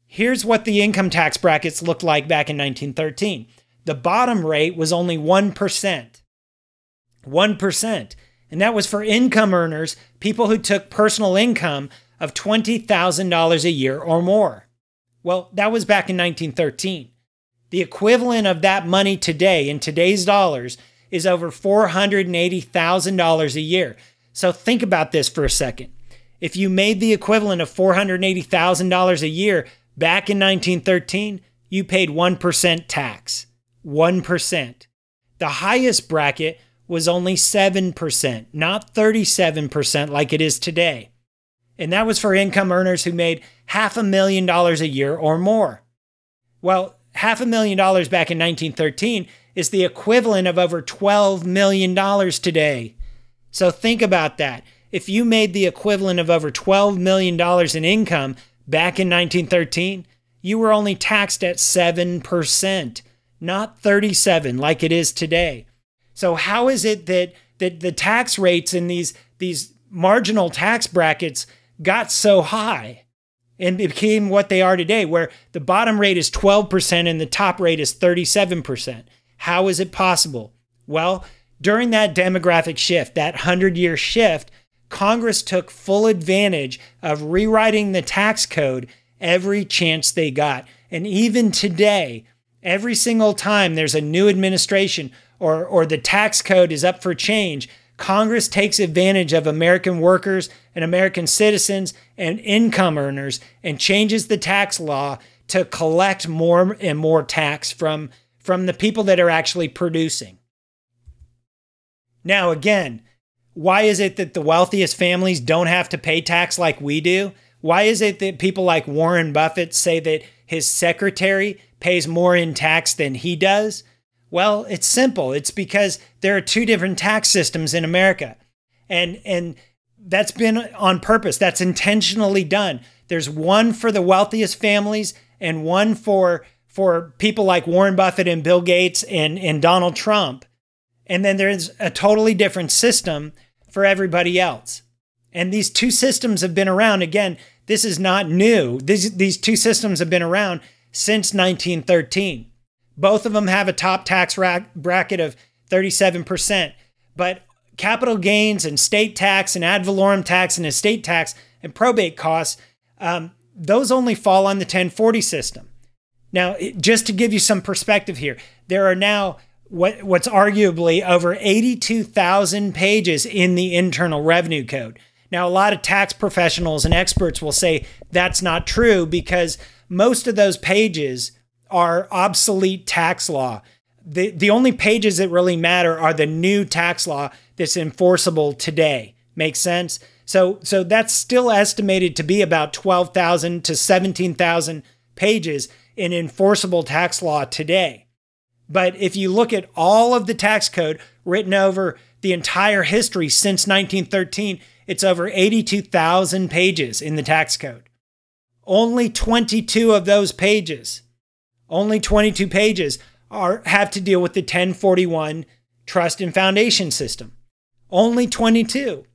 Here's what the income tax brackets looked like back in 1913. The bottom rate was only 1%. 1%. And that was for income earners, people who took personal income of $20,000 a year or more. Well, that was back in 1913. The equivalent of that money today, in today's dollars, is over $480,000 a year. So think about this for a second. If you made the equivalent of $480,000 a year back in 1913, you paid 1% tax. 1%. The highest bracket was only 7%, not 37% like it is today. And that was for income earners who made $500,000 a year or more. Well, $500,000 back in 1913 is the equivalent of over $12 million today. So think about that. If you made the equivalent of over $12 million in income back in 1913, you were only taxed at 7%, not 37% like it is today. So how is it that the tax rates in these marginal tax brackets got so high and became what they are today, where the bottom rate is 12% and the top rate is 37%? How is it possible? Well, during that demographic shift, that 100-year shift, Congress took full advantage of rewriting the tax code every chance they got. And even today, every single time there's a new administration or the tax code is up for change, Congress takes advantage of American workers and American citizens and income earners and changes the tax law to collect more and more tax from the people that are actually producing. Now, again, why is it that the wealthiest families don't have to pay tax like we do? Why is it that people like Warren Buffett say that his secretary pays more in tax than he does? Well, it's simple. It's because there are two different tax systems in America. And that's been on purpose. That's intentionally done. There's one for the wealthiest families and one for people like Warren Buffett and Bill Gates and Donald Trump. And then there's a totally different system for everybody else. And these two systems have been around. Again, this is not new. These two systems have been around since 1913. Both of them have a top tax bracket of 37%. But capital gains and state tax and ad valorem tax and estate tax and probate costs, those only fall on the 1040 system. Now, just to give you some perspective here, there are now what's arguably over 82,000 pages in the Internal Revenue Code. Now, a lot of tax professionals and experts will say that's not true because most of those pages are obsolete tax law. The only pages that really matter are the new tax law that's enforceable today. Makes sense? So that's still estimated to be about 12,000 to 17,000 pages in enforceable tax law today. But if you look at all of the tax code written over the entire history since 1913, it's over 82,000 pages in the tax code. Only 22 of those pages, only 22 pages have to deal with the 1041 trust and foundation system. Only 22.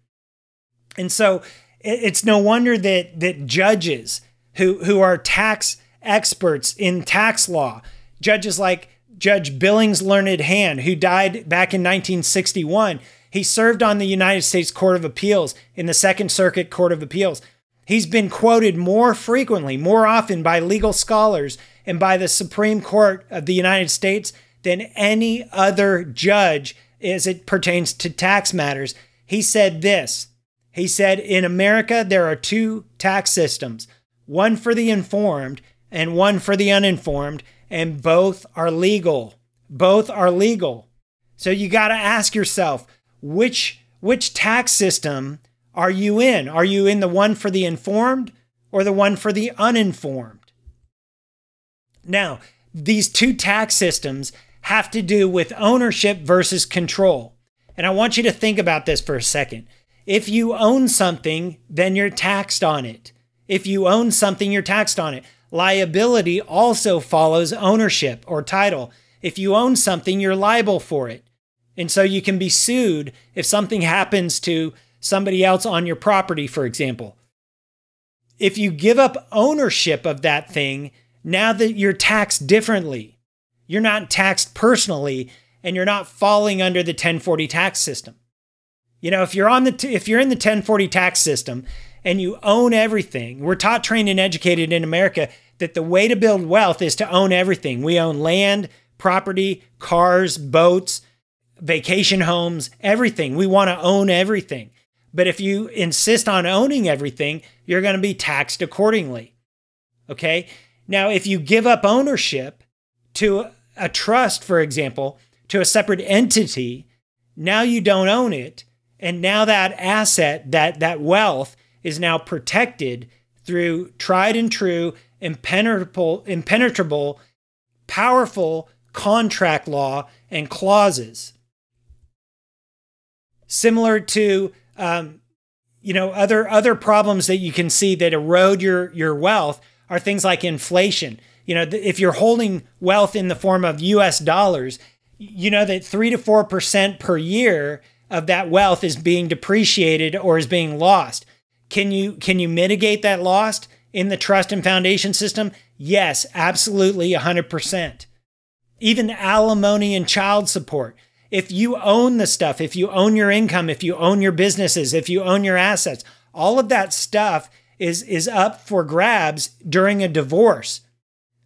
And so it's no wonder that judges who are tax experts in tax law, judges like Judge Billings Learned Hand, who died back in 1961. He served on the United States Court of Appeals in the Second Circuit Court of Appeals. He's been quoted more frequently, more often by legal scholars and by the Supreme Court of the United States than any other judge as it pertains to tax matters. He said this. He said, in America, there are two tax systems, one for the informed and one for the uninformed, and both are legal. Both are legal. So you got to ask yourself, which tax system are you in? Are you in the one for the informed or the one for the uninformed? Now, these two tax systems have to do with ownership versus control. And I want you to think about this for a second. If you own something, then you're taxed on it. If you own something, you're taxed on it. Liability also follows ownership or title. If you own something, you're liable for it. And so you can be sued if something happens to somebody else on your property, for example. If you give up ownership of that thing, now that you're taxed differently, you're not taxed personally, and you're not falling under the 1040 tax system. You know, if you're in the 1040 tax system and you own everything, we're taught, trained, and educated in America that the way to build wealth is to own everything. We own land, property, cars, boats, vacation homes, everything. We want to own everything. But if you insist on owning everything, you're going to be taxed accordingly. Okay? Now, if you give up ownership to a trust, for example, to a separate entity, now you don't own it. And now that asset, that wealth is now protected through tried and true, impenetrable, powerful contract law and clauses. Similar to other problems that you can see that erode your wealth are things like inflation. You know, if you're holding wealth in the form of US dollars, you know that 3 to 4% per year of that wealth is being depreciated or is being lost. Can you mitigate that loss in the trust and foundation system? Yes, absolutely, 100%. Even alimony and child support. If you own the stuff, if you own your income, if you own your businesses, if you own your assets, all of that stuff is up for grabs during a divorce.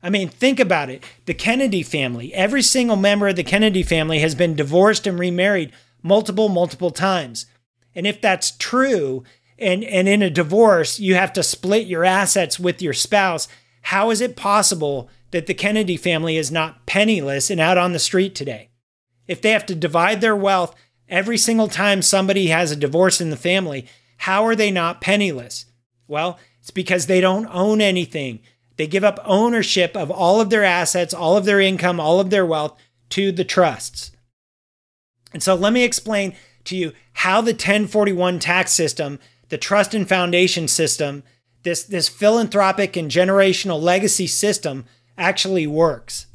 I mean, think about it. The Kennedy family, every single member of the Kennedy family has been divorced and remarried multiple times. And if that's true, and in a divorce, you have to split your assets with your spouse, how is it possible that the Kennedy family is not penniless and out on the street today? If they have to divide their wealth every single time somebody has a divorce in the family, how are they not penniless? Well, it's because they don't own anything. They give up ownership of all of their assets, all of their income, all of their wealth to the trusts. And so let me explain to you how the 1041 tax system, the trust and foundation system, this philanthropic and generational legacy system actually works.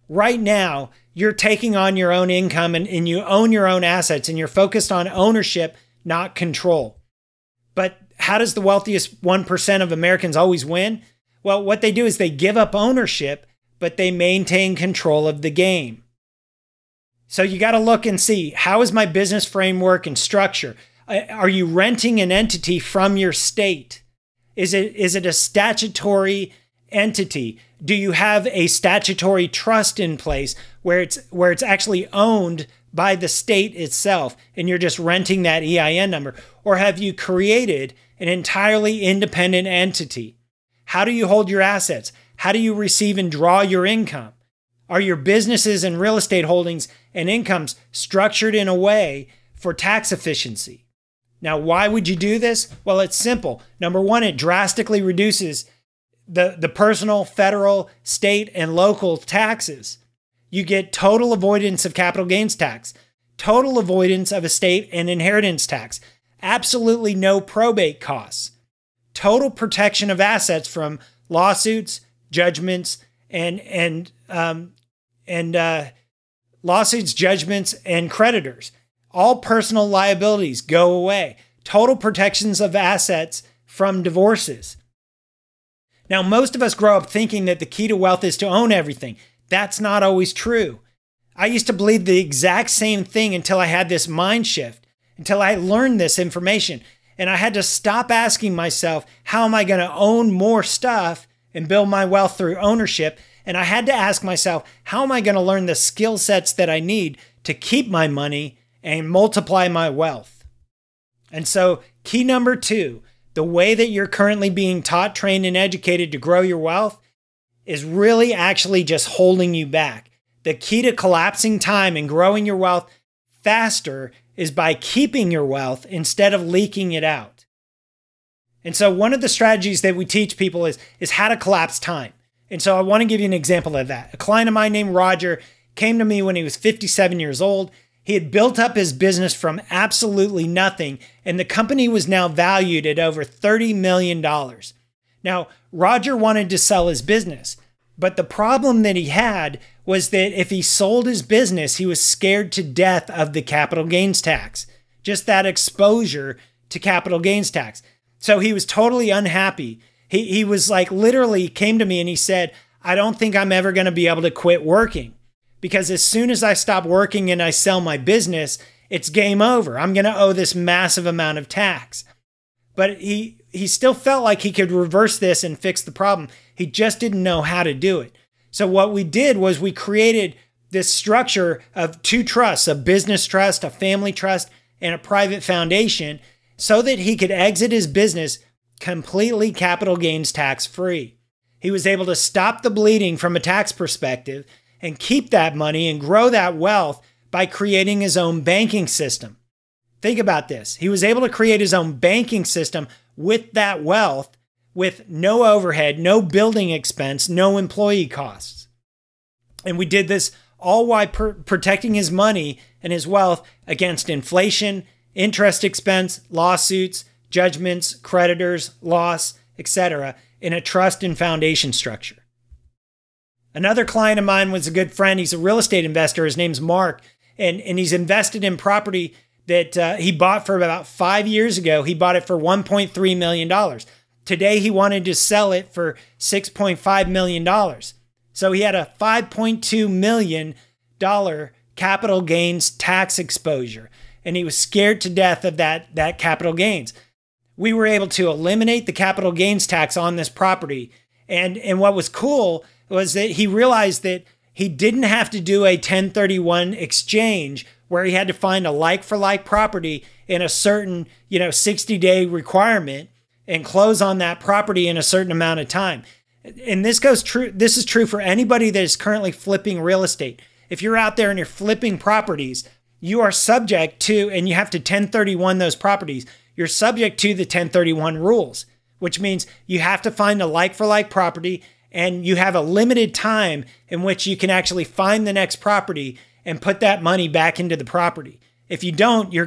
Right now, you're taking on your own income and you own your own assets and you're focused on ownership, not control. But how does the wealthiest 1% of Americans always win? Well, what they do is they give up ownership, but they maintain control of the game. So you got to look and see, how is my business framework and structure? Are you renting an entity from your state? Is it a statutory entity? Do you have a statutory trust in place where it's actually owned by the state itself and you're just renting that EIN number? Or have you created an entirely independent entity? How do you hold your assets? How do you receive and draw your income? Are your businesses and real estate holdings and incomes structured in a way for tax efficiency? Now, why would you do this? Well, it's simple. Number one, it drastically reduces the personal, federal, state, and local taxes. You get total avoidance of capital gains tax, total avoidance of estate and inheritance tax, absolutely no probate costs, total protection of assets from lawsuits, judgments, and lawsuits, judgments, and creditors. All personal liabilities go away. Total protections of assets from divorces. Now, most of us grow up thinking that the key to wealth is to own everything. That's not always true. I used to believe the exact same thing until I had this mind shift, until I learned this information. And I had to stop asking myself, how am I going to own more stuff and build my wealth through ownership? And I had to ask myself, how am I going to learn the skill sets that I need to keep my money and multiply my wealth? And so key number 2, the way that you're currently being taught, trained, and educated to grow your wealth is really actually just holding you back. The key to collapsing time and growing your wealth faster is by keeping your wealth instead of leaking it out. And so one of the strategies that we teach people is how to collapse time. And so I want to give you an example of that. A client of mine named Roger came to me when he was 57 years old. He had built up his business from absolutely nothing, and the company was now valued at over $30 million. Now, Roger wanted to sell his business, but the problem that he had was that if he sold his business, he was scared to death of the capital gains tax, just that exposure to capital gains tax. So he was totally unhappy. He was like, literally came to me and he said, I don't think I'm ever going to be able to quit working, because as soon as I stop working and I sell my business, it's game over. I'm going to owe this massive amount of tax. But he still felt like he could reverse this and fix the problem. He just didn't know how to do it. So what we did was we created this structure of two trusts, a business trust, a family trust, and a private foundation, so that he could exit his business completely capital gains tax free. He was able to stop the bleeding from a tax perspective and keep that money and grow that wealth by creating his own banking system. Think about this. He was able to create his own banking system with that wealth, with no overhead, no building expense, no employee costs. And we did this all while protecting his money and his wealth against inflation, interest expense, lawsuits, judgments, creditors, loss, etc., in a trust and foundation structure. Another client of mine was a good friend. He's a real estate investor. His name's Mark, and he's invested in property that he bought for about 5 years ago. He bought it for $1.3 million. Today, he wanted to sell it for $6.5 million. So he had a $5.2 million capital gains tax exposure, and he was scared to death of that capital gains. We were able to eliminate the capital gains tax on this property. And what was cool was that he realized that he didn't have to do a 1031 exchange where he had to find a like-for-like property in a certain, 60-day requirement and close on that property in a certain amount of time. And this is true for anybody that is currently flipping real estate. If you're out there and you're flipping properties, you are subject to, and you have to 1031 those properties, you're subject to the 1031 rules, which means you have to find a like-for-like property, and you have a limited time in which you can actually find the next property and put that money back into the property. If you don't, you're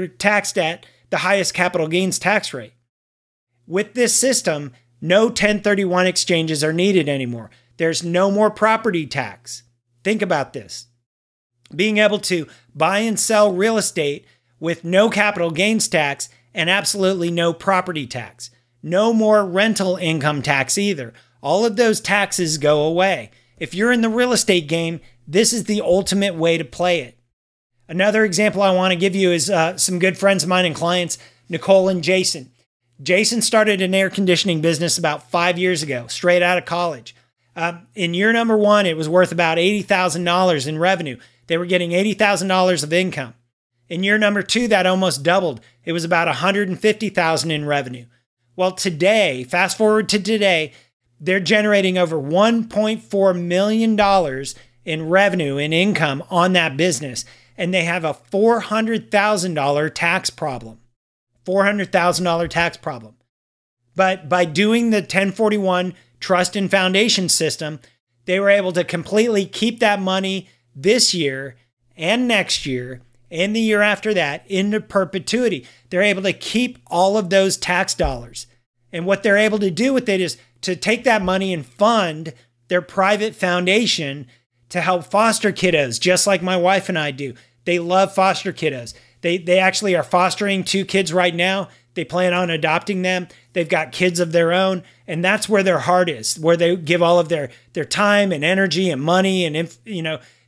taxed at the highest capital gains tax rate. With this system, no 1031 exchanges are needed anymore. There's no more property tax. Think about this. Being able to buy and sell real estate with no capital gains tax and absolutely no property tax. No more rental income tax either. All of those taxes go away. If you're in the real estate game, this is the ultimate way to play it. Another example I want to give you is some good friends of mine and clients, Nicole and Jason. Jason started an air conditioning business about 5 years ago, straight out of college. In year number one, it was worth about $80,000 in revenue. They were getting $80,000 of income. In year number two, that almost doubled. It was about $150,000 in revenue. Well, today, fast forward to today, they're generating over $1.4 million in revenue and income on that business, and they have a $400,000 tax problem. $400,000 tax problem. But by doing the 1041 trust and foundation system, they were able to completely keep that money this year and next year and the year after that into perpetuity. They're able to keep all of those tax dollars. And what they're able to do with it is to take that money and fund their private foundation to help foster kiddos, just like my wife and I do. They love foster kiddos. They actually are fostering 2 kids right now. They plan on adopting them. They've got kids of their own. And that's where their heart is, where they give all of their time and energy and money and,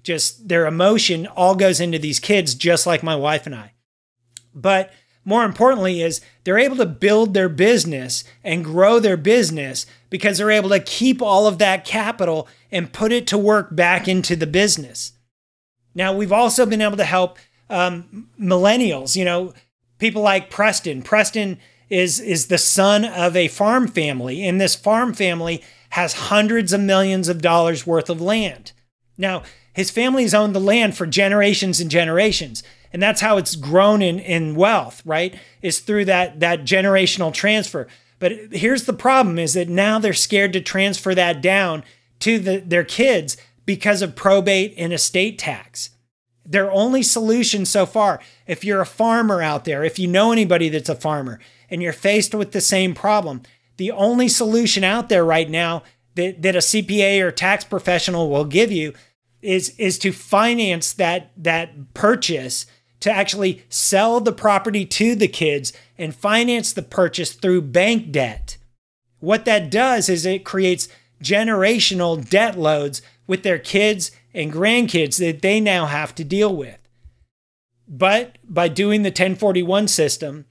just their emotion all goes into these kids, just like my wife and I. But more importantly is they're able to build their business and grow their business because they're able to keep all of that capital and put it to work back into the business. Now, we've also been able to help millennials, people like Preston. Preston is the son of a farm family, and this farm family has hundreds of millions of dollars worth of land. Now, his family's owned the land for generations and generations, and that's how it's grown in wealth, right? Is through that generational transfer. But here's the problem is that now they're scared to transfer that down to their kids because of probate and estate tax. Their only solution so far, if you're a farmer out there, if you know anybody that's a farmer and you're faced with the same problem, the only solution out there right now that a CPA or tax professional will give you is to finance that purchase, to actually sell the property to the kids and finance the purchase through bank debt. What that does is it creates generational debt loads with their kids and grandkids that they now have to deal with. But by doing the 1041 system,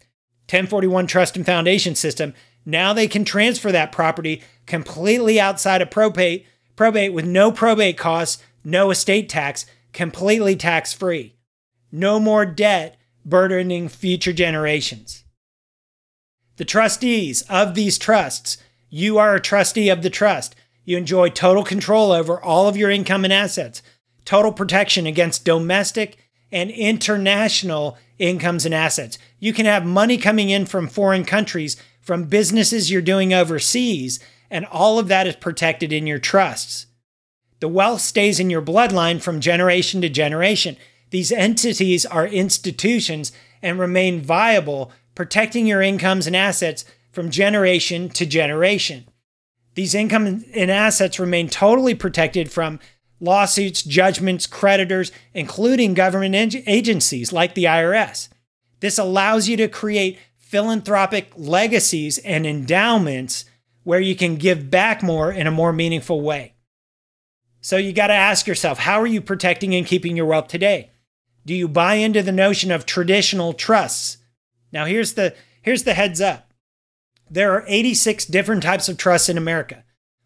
1041 trust and foundation system, now they can transfer that property completely outside of probate with no probate costs, no estate tax, completely tax-free. No more debt burdening future generations. The trustees of these trusts, you are a trustee of the trust. You enjoy total control over all of your income and assets, total protection against domestic and international incomes and assets. You can have money coming in from foreign countries, from businesses you're doing overseas, and all of that is protected in your trusts. The wealth stays in your bloodline from generation to generation. These entities are institutions and remain viable, protecting your incomes and assets from generation to generation. These income and assets remain totally protected from lawsuits, judgments, creditors, including government agencies like the IRS. This allows you to create philanthropic legacies and endowments where you can give back more in a more meaningful way. So you got to ask yourself, how are you protecting and keeping your wealth today? Do you buy into the notion of traditional trusts? Now here's the heads up. There are 86 different types of trusts in America.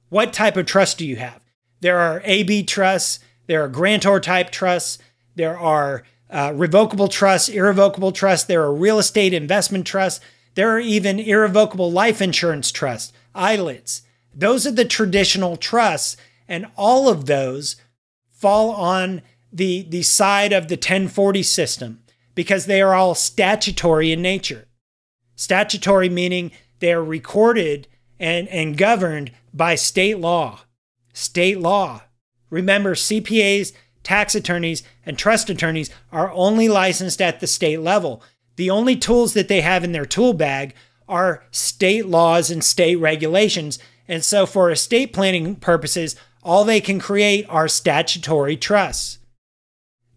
What type of trust do you have? There are AB trusts, there are grantor type trusts, there are revocable trusts, irrevocable trusts, there are real estate investment trusts, there are even irrevocable life insurance trusts, ILITs. Those are the traditional trusts, and all of those fall on the side of the 1040 system because they are all statutory in nature. Statutory meaning they are recorded and governed by state law. State law. Remember, CPAs, tax attorneys, and trust attorneys are only licensed at the state level. The only tools that they have in their tool bag are state laws and state regulations. And so for estate planning purposes, all they can create are statutory trusts.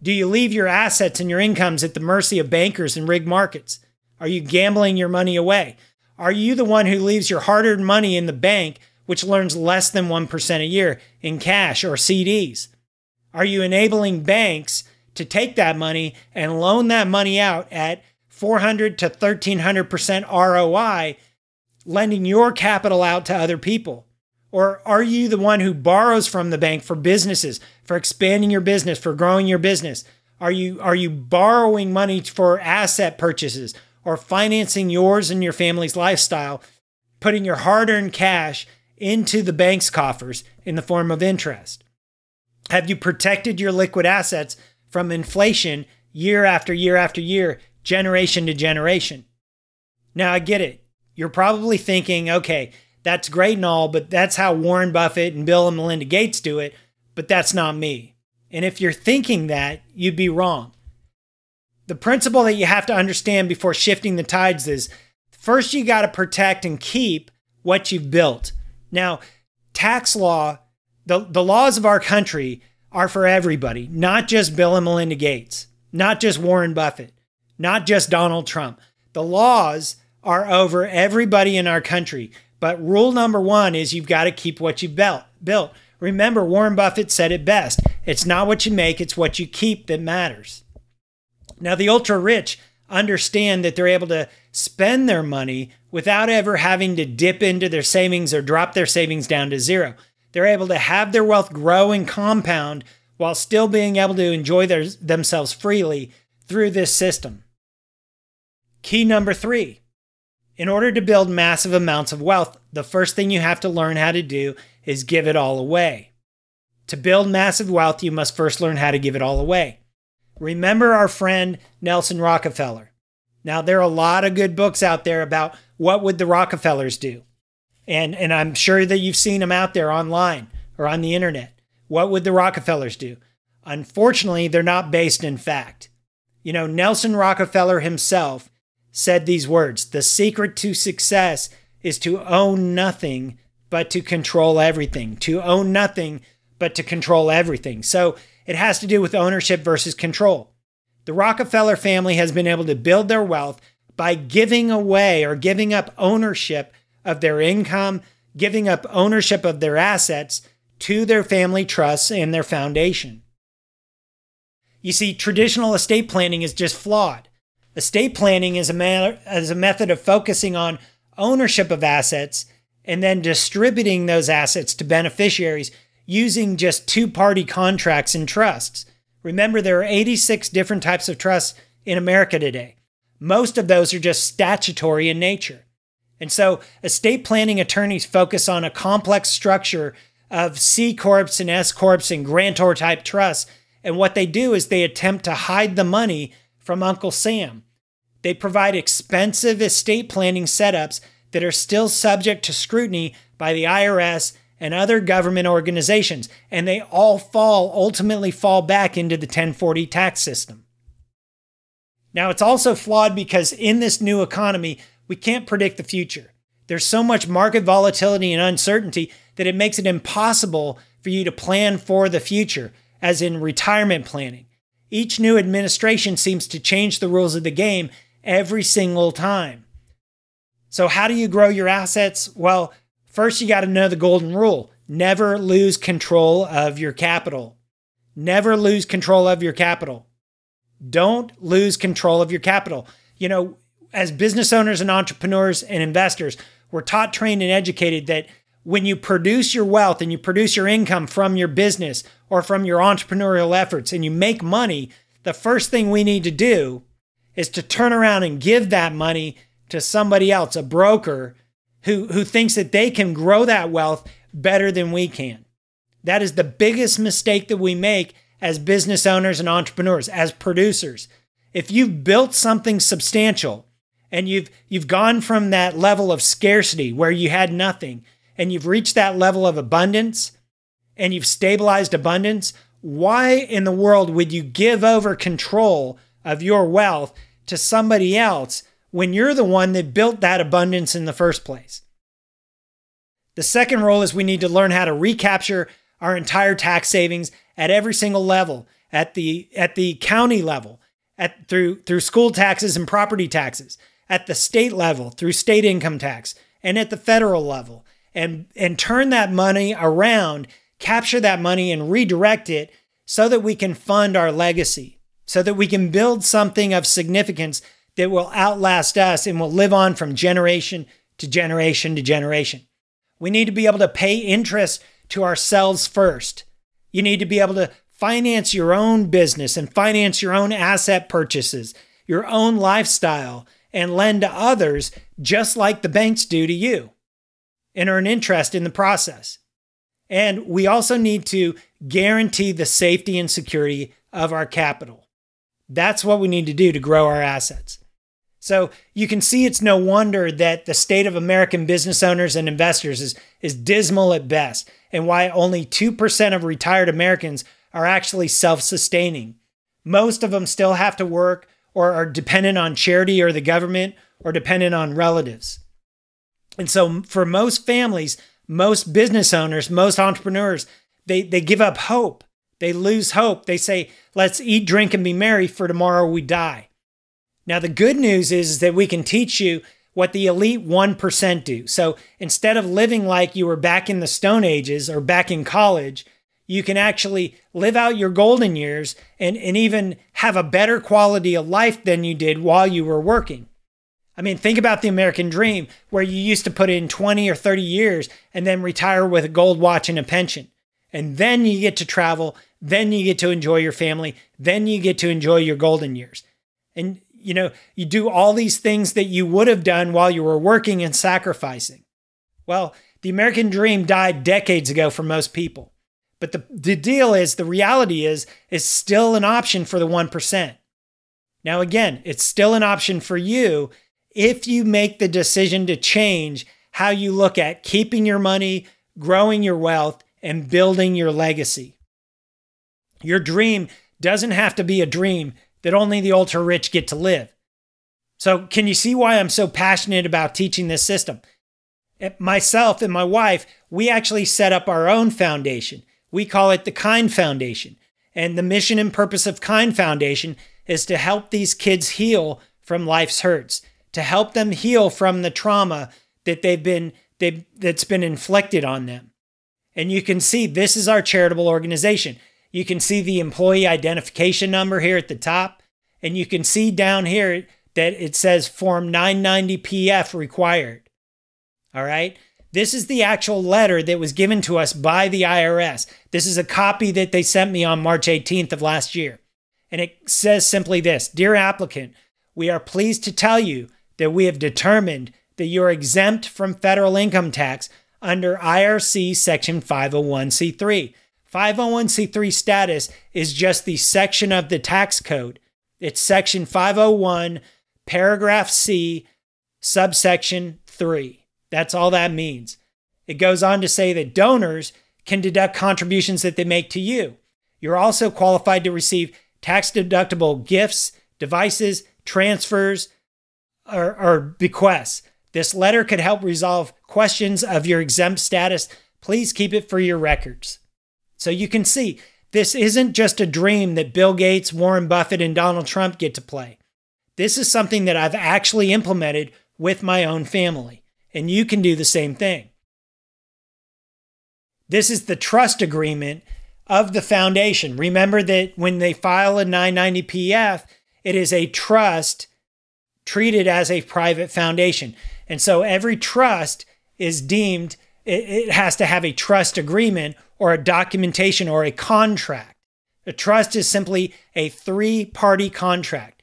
Do you leave your assets and your incomes at the mercy of bankers and rigged markets? Are you gambling your money away? Are you the one who leaves your hard-earned money in the bank, which earns less than 1% a year, in cash or CDs? Are you enabling banks to take that money and loan that money out at 400 to 1,300% ROI, lending your capital out to other people? Or are you the one who borrows from the bank for businesses, for expanding your business, for growing your business? Are you borrowing money for asset purchases or financing yours and your family's lifestyle, putting your hard-earned cash into the bank's coffers in the form of interest? Have you protected your liquid assets from inflation year after year after year, generation to generation? Now, I get it. You're probably thinking, okay, that's great and all, but that's how Warren Buffett and Bill and Melinda Gates do it, but that's not me. And if you're thinking that, you'd be wrong. The principle that you have to understand before shifting the tides is, first you got to protect and keep what you've built. Now, tax law, the laws of our country are for everybody, not just Bill and Melinda Gates, not just Warren Buffett, not just Donald Trump. The laws are over everybody in our country. But rule number one is you've got to keep what you've built. Remember, Warren Buffett said it best. It's not what you make, it's what you keep that matters. Now, the ultra rich understand that they're able to spend their money without ever having to dip into their savings or drop their savings down to zero. They're able to have their wealth grow and compound while still being able to enjoy themselves freely through this system. Key number 3. In order to build massive amounts of wealth, the first thing you have to learn how to do is give it all away. To build massive wealth, you must first learn how to give it all away. Remember our friend Nelson Rockefeller. Now, there are a lot of good books out there about what would the Rockefellers do. And I'm sure that you've seen them out there online or on the internet. What would the Rockefellers do? Unfortunately, they're not based in fact. You know, Nelson Rockefeller himself said these words: "The secret to success is to own nothing but to control everything." To own nothing but to control everything. So it has to do with ownership versus control. The Rockefeller family has been able to build their wealth by giving away or giving up ownership of their income, giving up ownership of their assets to their family trusts and their foundation. You see, traditional estate planning is just flawed. Estate planning is a method of focusing on ownership of assets and then distributing those assets to beneficiaries using just two-party contracts and trusts. Remember, there are 86 different types of trusts in America today. Most of those are just statutory in nature. And so estate planning attorneys focus on a complex structure of C Corps and S Corps and grantor type trusts. And what they do is they attempt to hide the money from Uncle Sam. They provide expensive estate planning setups that are still subject to scrutiny by the IRS and other government organizations. And they all ultimately fall back into the 1040 tax system. Now, it's also flawed because in this new economy, we can't predict the future. There's so much market volatility and uncertainty that it makes it impossible for you to plan for the future, as in retirement planning. Each new administration seems to change the rules of the game every single time. So how do you grow your assets? Well, first you got to know the golden rule. Never lose control of your capital. Never lose control of your capital. Don't lose control of your capital. You know, as business owners and entrepreneurs and investors, we're taught, trained, and educated that when you produce your wealth and you produce your income from your business or from your entrepreneurial efforts and you make money, the first thing we need to do is to turn around and give that money to somebody else, a broker who thinks that they can grow that wealth better than we can. That is the biggest mistake that we make as business owners and entrepreneurs, as producers. If you've built something substantial and you've gone from that level of scarcity where you had nothing and you've reached that level of abundance and you've stabilized abundance, why in the world would you give over control of your wealth to somebody else when you're the one that built that abundance in the first place? The second rule is we need to learn how to recapture our entire tax savings at every single level, at the county level, through school taxes and property taxes, at the state level through state income tax, and at the federal level, and turn that money around, capture that money and redirect it so that we can fund our legacy, so that we can build something of significance that will outlast us and will live on from generation to generation to generation. We need to be able to pay interest to ourselves first. You need to be able to finance your own business and finance your own asset purchases, your own lifestyle, and lend to others just like the banks do to you and earn interest in the process. And we also need to guarantee the safety and security of our capital. That's what we need to do to grow our assets. So you can see it's no wonder that the state of American business owners and investors is dismal at best, and why only 2% of retired Americans are actually self-sustaining. Most of them still have to work or are dependent on charity or the government or dependent on relatives. And so for most families, most business owners, most entrepreneurs, they give up hope. They lose hope. They say, let's eat, drink, and be merry, for tomorrow we die. Now, the good news is that we can teach you what the elite 1% do. So instead of living like you were back in the Stone Ages or back in college, you can actually live out your golden years and even have a better quality of life than you did while you were working. I mean, think about the American dream, where you used to put in 20 or 30 years and then retire with a gold watch and a pension. And then you get to travel, then you get to enjoy your family, then you get to enjoy your golden years. And you know, you do all these things that you would have done while you were working and sacrificing. Well, the American dream died decades ago for most people. But the deal is, the reality is still an option for the 1%. Now, again, it's still an option for you if you make the decision to change how you look at keeping your money, growing your wealth, and building your legacy. Your dream doesn't have to be a dream that only the ultra rich get to live. So can you see why I'm so passionate about teaching this system? Myself and my wife, we actually set up our own foundation. We call it the Kind Foundation. And the mission and purpose of Kind Foundation is to help these kids heal from life's hurts, to help them heal from the trauma that that's been inflicted on them. And you can see this is our charitable organization. You can see the employee identification number here at the top, and you can see down here that it says Form 990-PF required. All right? This is the actual letter that was given to us by the IRS. This is a copy that they sent me on March 18th of last year. And it says simply this: Dear applicant, we are pleased to tell you that we have determined that you are exempt from federal income tax under IRC Section 501c3. 501c3 status is just the section of the tax code. It's Section 501, Paragraph C, subsection 3. That's all that means. It goes on to say that donors can deduct contributions that they make to you. You're also qualified to receive tax-deductible gifts, devices, transfers, or bequests. This letter could help resolve questions of your exempt status. Please keep it for your records. So you can see, this isn't just a dream that Bill Gates, Warren Buffett, and Donald Trump get to play. This is something that I've actually implemented with my own family, and you can do the same thing. This is the trust agreement of the foundation. Remember that when they file a 990-PF, it is a trust treated as a private foundation. And so every trust is deemed, it has to have a trust agreement or a documentation or a contract. A trust is simply a three-party contract.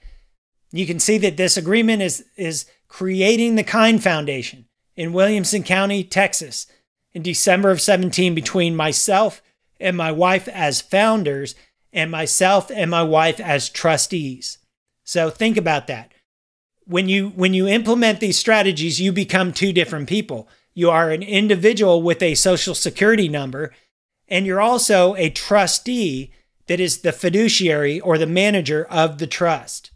You can see that this agreement is creating the Kind Foundation in Williamson County, Texas, in December of 17 between myself and my wife as founders and myself and my wife as trustees. So think about that. When you implement these strategies, you become two different people. You are an individual with a social security number, and you're also a trustee that is the fiduciary or the manager of the trust.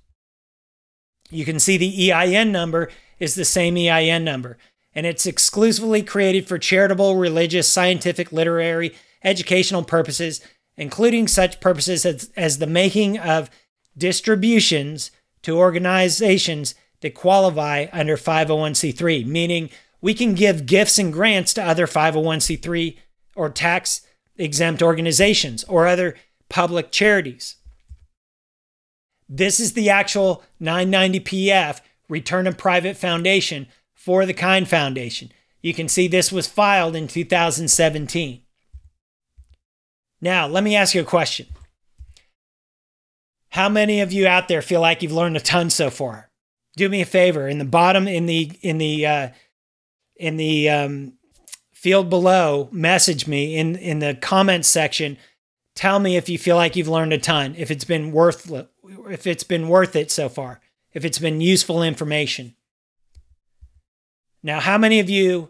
You can see the EIN number is the same EIN number, and it's exclusively created for charitable, religious, scientific, literary, educational purposes, including such purposes as the making of distributions to organizations that qualify under 501c3, meaning we can give gifts and grants to other 501c3 or tax-exempt organizations or other public charities. This is the actual 990-PF, Return of Private Foundation, for the Kind Foundation. You can see this was filed in 2017. Now, let me ask you a question. How many of you out there feel like you've learned a ton so far? Do me a favor. In the bottom, in the field below, message me in the comments section. Tell me if you feel like you've learned a ton. If it's been worth it so far. If it's been useful information. Now, how many of you,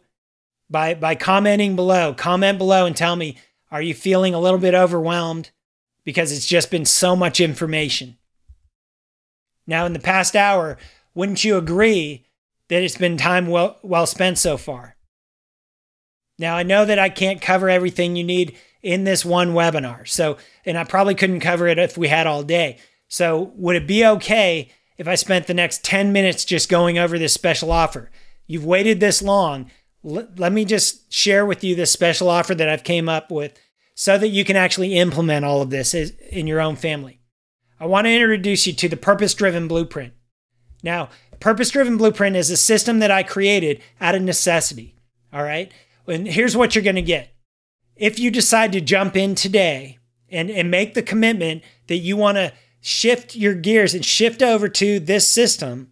by commenting below, comment below and tell me, are you feeling a little bit overwhelmed? Because it's just been so much information. Now, in the past hour, wouldn't you agree that it's been time well spent so far? Now, I know that I can't cover everything you need in this one webinar, and I probably couldn't cover it if we had all day. So would it be okay if I spent the next 10 minutes just going over this special offer? You've waited this long. Let me just share with you this special offer that I've came up with so that you can actually implement all of this in your own family. I want to introduce you to the Purpose-Driven Blueprint. Now, Purpose-Driven Blueprint is a system that I created out of necessity, all right? And here's what you're going to get. If you decide to jump in today and make the commitment that you want to shift your gears and shift over to this system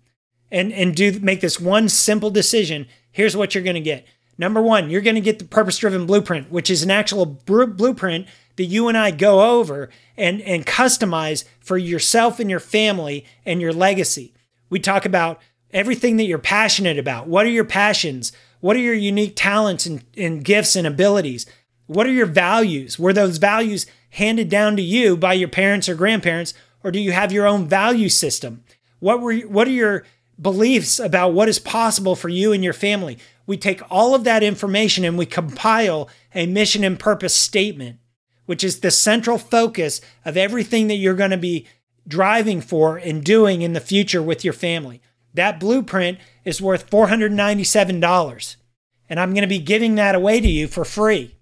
and make this one simple decision, here's what you're going to get. Number one, you're going to get the Purpose-Driven Blueprint, which is an actual blueprint that you and I go over and customize for yourself and your family and your legacy. We talk about everything that you're passionate about. What are your passions? What are your unique talents and gifts and abilities? What are your values? Were those values handed down to you by your parents or grandparents, or do you have your own value system? What are your beliefs about what is possible for you and your family? We take all of that information and we compile a mission and purpose statement, which is the central focus of everything that you're going to be driving for and doing in the future with your family. That blueprint is worth $497, and I'm going to be giving that away to you for free.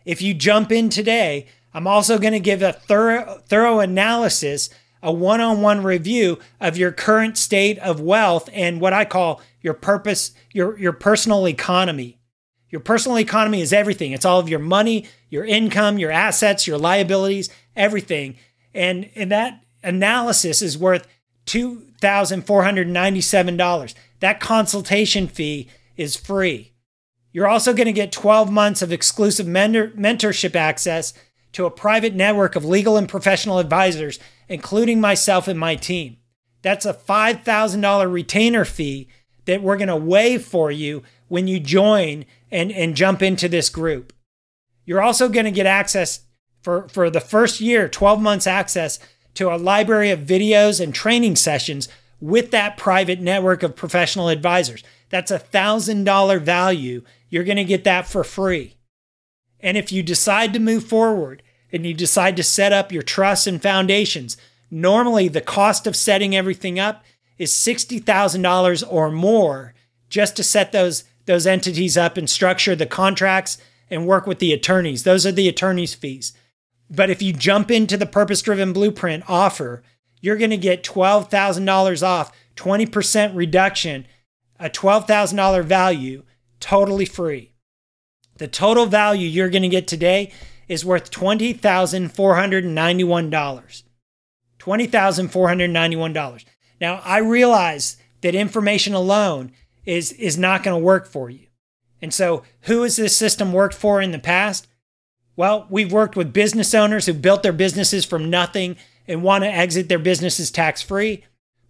If you jump in today, I'm also going to give a thorough analysis, a one-on-one review of your current state of wealth and what I call your purpose, your personal economy. Your personal economy is everything. It's all of your money, your income, your assets, your liabilities, everything. And that analysis is worth $2,497. That consultation fee is free. You're also going to get 12 months of exclusive mentorship access to a private network of legal and professional advisors, including myself and my team. That's a $5,000 retainer fee that we're going to waive for you when you join and jump into this group. You're also going to get access for the first year, 12 months access to a library of videos and training sessions with that private network of professional advisors. That's a $1,000 value. You're going to get that for free. And if you decide to move forward and you decide to set up your trusts and foundations, normally the cost of setting everything up is $60,000 or more just to set those entities up and structure the contracts and work with the attorneys. Those are the attorneys' fees. But if you jump into the Purpose Driven Blueprint offer, you're going to get $12,000 off, 20% reduction, a $12,000 value, totally free. The total value you're going to get today is worth $20,491. $20,491. Now, I realize that information alone is not going to work for you. And so, who has this system worked for in the past? Well, we've worked with business owners who built their businesses from nothing and want to exit their businesses tax-free.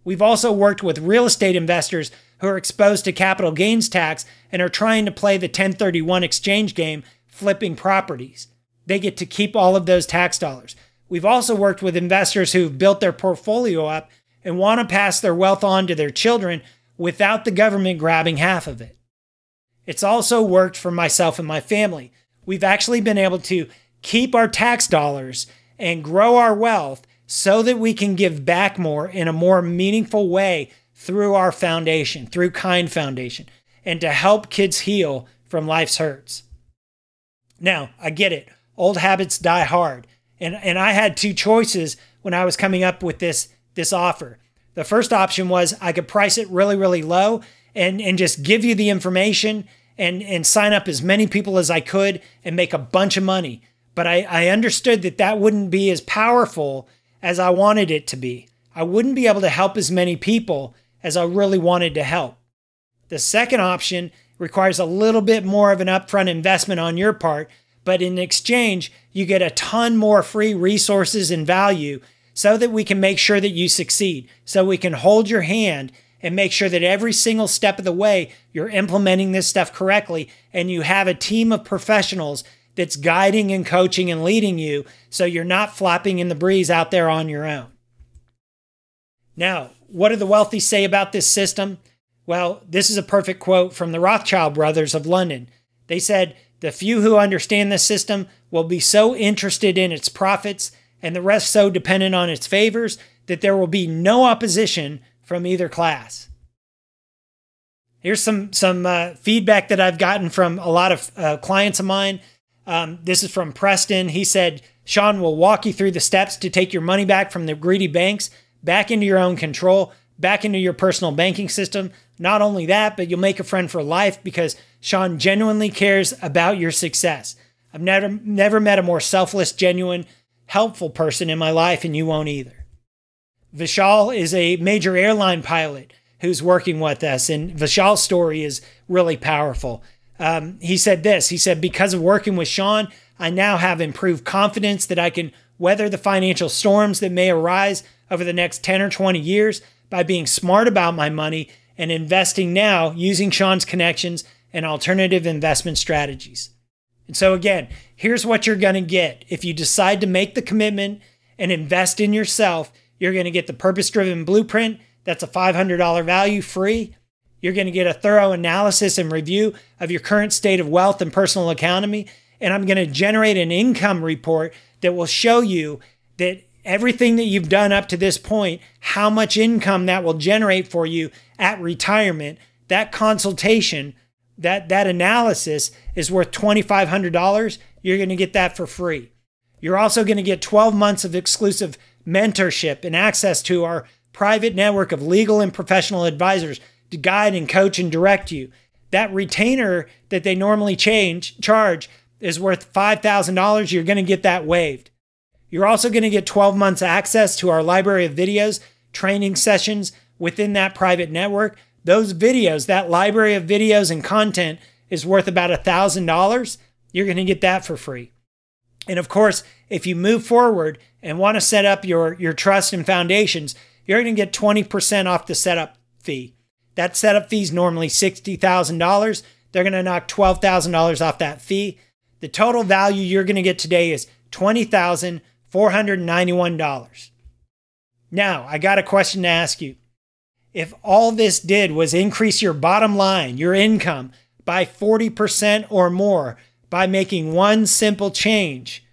We've also worked with real estate investors who are exposed to capital gains tax and are trying to play the 1031 exchange game, flipping properties. They get to keep all of those tax dollars. We've also worked with investors who've built their portfolio up and want to pass their wealth on to their children without the government grabbing half of it. It's also worked for myself and my family. We've actually been able to keep our tax dollars and grow our wealth so that we can give back more in a more meaningful way through our foundation, through Kind Foundation, and to help kids heal from life's hurts. Now, I get it. Old habits die hard. And I had two choices when I was coming up with this offer. The first option was I could price it really, really low and just give you the information and sign up as many people as I could and make a bunch of money. But I understood that wouldn't be as powerful as I wanted it to be. I wouldn't be able to help as many people as I really wanted to help. The second option requires a little bit more of an upfront investment on your part, but in exchange, you get a ton more free resources and value so that we can make sure that you succeed, so we can hold your hand and make sure that every single step of the way you're implementing this stuff correctly and you have a team of professionals that's guiding and coaching and leading you so you're not flopping in the breeze out there on your own. Now, what do the wealthy say about this system? Well, this is a perfect quote from the Rothschild brothers of London. They said, "The few who understand this system will be so interested in its profits and the rest so dependent on its favors that there will be no opposition from either class." Here's some feedback that I've gotten from a lot of clients of mine. This is from Preston. He said, "Sean will walk you through the steps to take your money back from the greedy banks, back into your own control, back into your personal banking system. Not only that, but you'll make a friend for life because Sean genuinely cares about your success. I've never met a more selfless, genuine, helpful person in my life, and you won't either." Vishal is a major airline pilot who's working with us, and Vishal's story is really powerful. He said this. He said, "Because of working with Sean, I now have improved confidence that I can weather the financial storms that may arise over the next 10 or 20 years by being smart about my money and investing now using Sean's connections and alternative investment strategies. And so again, here's what you're going to get. If you decide to make the commitment and invest in yourself, you're going to get the Purpose-Driven Blueprint. That's a $500 value free. You're going to get a thorough analysis and review of your current state of wealth and personal economy. And I'm going to generate an income report that will show you that everything that you've done up to this point, how much income that will generate for you at retirement. That consultation, that analysis is worth $2,500. You're going to get that for free. You're also going to get 12 months of exclusive mentorship and access to our private network of legal and professional advisors to guide and coach and direct you. That retainer that they normally charge is worth $5,000. You're going to get that waived. You're also going to get 12 months access to our library of videos, training sessions within that private network. Those videos, that library of videos and content is worth about $1,000. You're going to get that for free. And of course, if you move forward and want to set up your trust and foundations, you're going to get 20% off the setup fee. That setup fee is normally $60,000. They're going to knock $12,000 off that fee. The total value you're going to get today is $20,491. Now, I got a question to ask you. If all this did was increase your bottom line, your income, by 40% or more by making one simple change,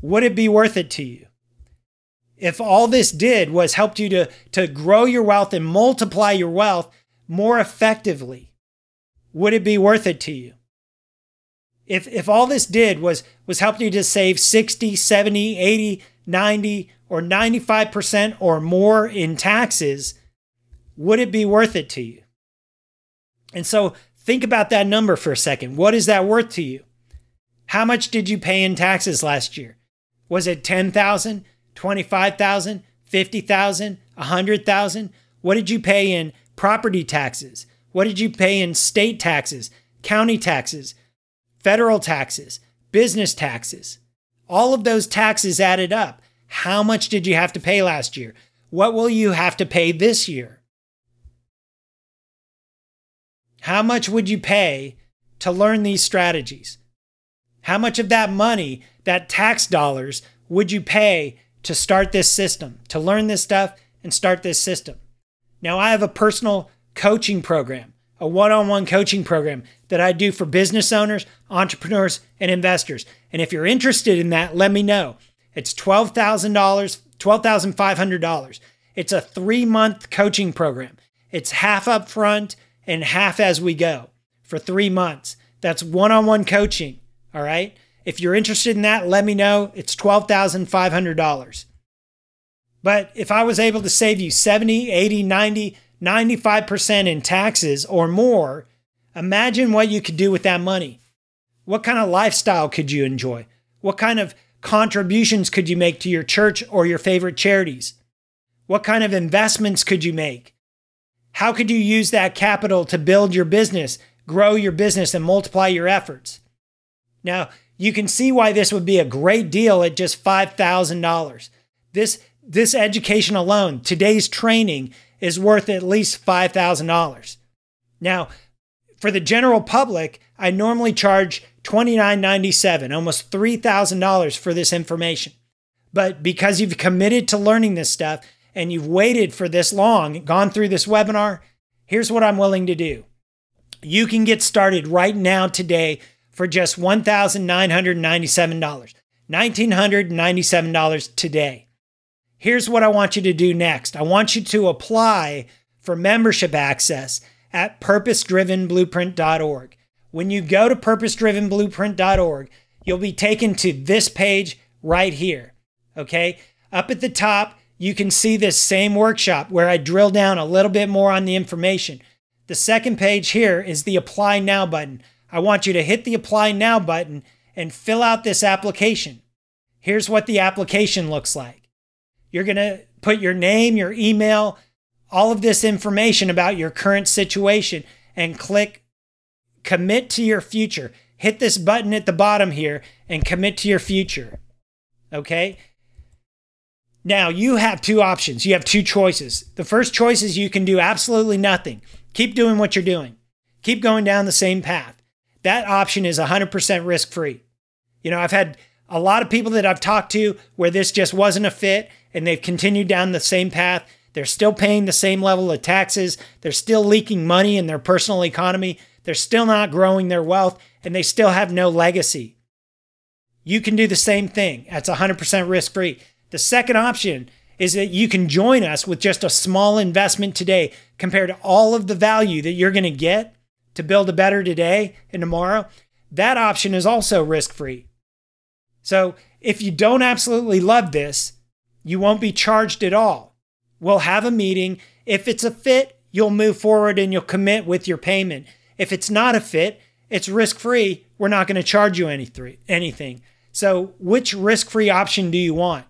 would it be worth it to you? If all this did was helped you to grow your wealth and multiply your wealth more effectively, would it be worth it to you? If all this did was help you to save 60, 70, 80, 90, or 95% or more in taxes, would it be worth it to you? And so think about that number for a second. What is that worth to you? How much did you pay in taxes last year? Was it $10,000, $25,000, $50,000, $100,000? What did you pay in property taxes? What did you pay in state taxes, county taxes, federal taxes, business taxes? All of those taxes added up. How much did you have to pay last year? What will you have to pay this year? How much would you pay to learn these strategies? How much of that money, that tax dollars, would you pay to start this system, to learn this stuff and start this system? Now, I have a personal coaching program, a one-on-one coaching program that I do for business owners, entrepreneurs, and investors. And if you're interested in that, let me know. It's $12,000, $12,500. It's a 3-month coaching program. It's half up front and half as we go for 3 months. That's one-on-one coaching, all right? If you're interested in that, let me know. It's $12,500. But if I was able to save you 70, 80, 90, 95% in taxes or more, imagine what you could do with that money. What kind of lifestyle could you enjoy? What kind of contributions could you make to your church or your favorite charities? What kind of investments could you make? How could you use that capital to build your business, grow your business, and multiply your efforts? Now, you can see why this would be a great deal at just $5,000. This education alone, today's training, is worth at least $5,000. Now, for the general public, I normally charge $29.97, almost $3,000 for this information. But because you've committed to learning this stuff and you've waited for this long, gone through this webinar, here's what I'm willing to do. You can get started right now today for just $1,997, $1,997 today. Here's what I want you to do next. I want you to apply for membership access at purposedrivenblueprint.org. When you go to purposedrivenblueprint.org, you'll be taken to this page right here, okay? Up at the top, you can see this same workshop where I drill down a little bit more on the information. The second page here is the Apply Now button. I want you to hit the Apply Now button and fill out this application. Here's what the application looks like. You're going to put your name, your email, all of this information about your current situation and click Commit to your future. Hit this button at the bottom here and commit to your future. Okay? Now, you have two options. You have two choices. The first choice is you can do absolutely nothing. Keep doing what you're doing. Keep going down the same path. That option is 100% risk-free. You know, I've had a lot of people that I've talked to where this just wasn't a fit and they've continued down the same path. They're still paying the same level of taxes. They're still leaking money in their personal economy. They're still not growing their wealth, and they still have no legacy. You can do the same thing. That's 100% risk-free. The second option is that you can join us with just a small investment today compared to all of the value that you're going to get to build a better today and tomorrow. That option is also risk-free. So if you don't absolutely love this, you won't be charged at all. We'll have a meeting. If it's a fit, you'll move forward and you'll commit with your payment. If it's not a fit, it's risk-free. We're not going to charge you anything. So which risk-free option do you want?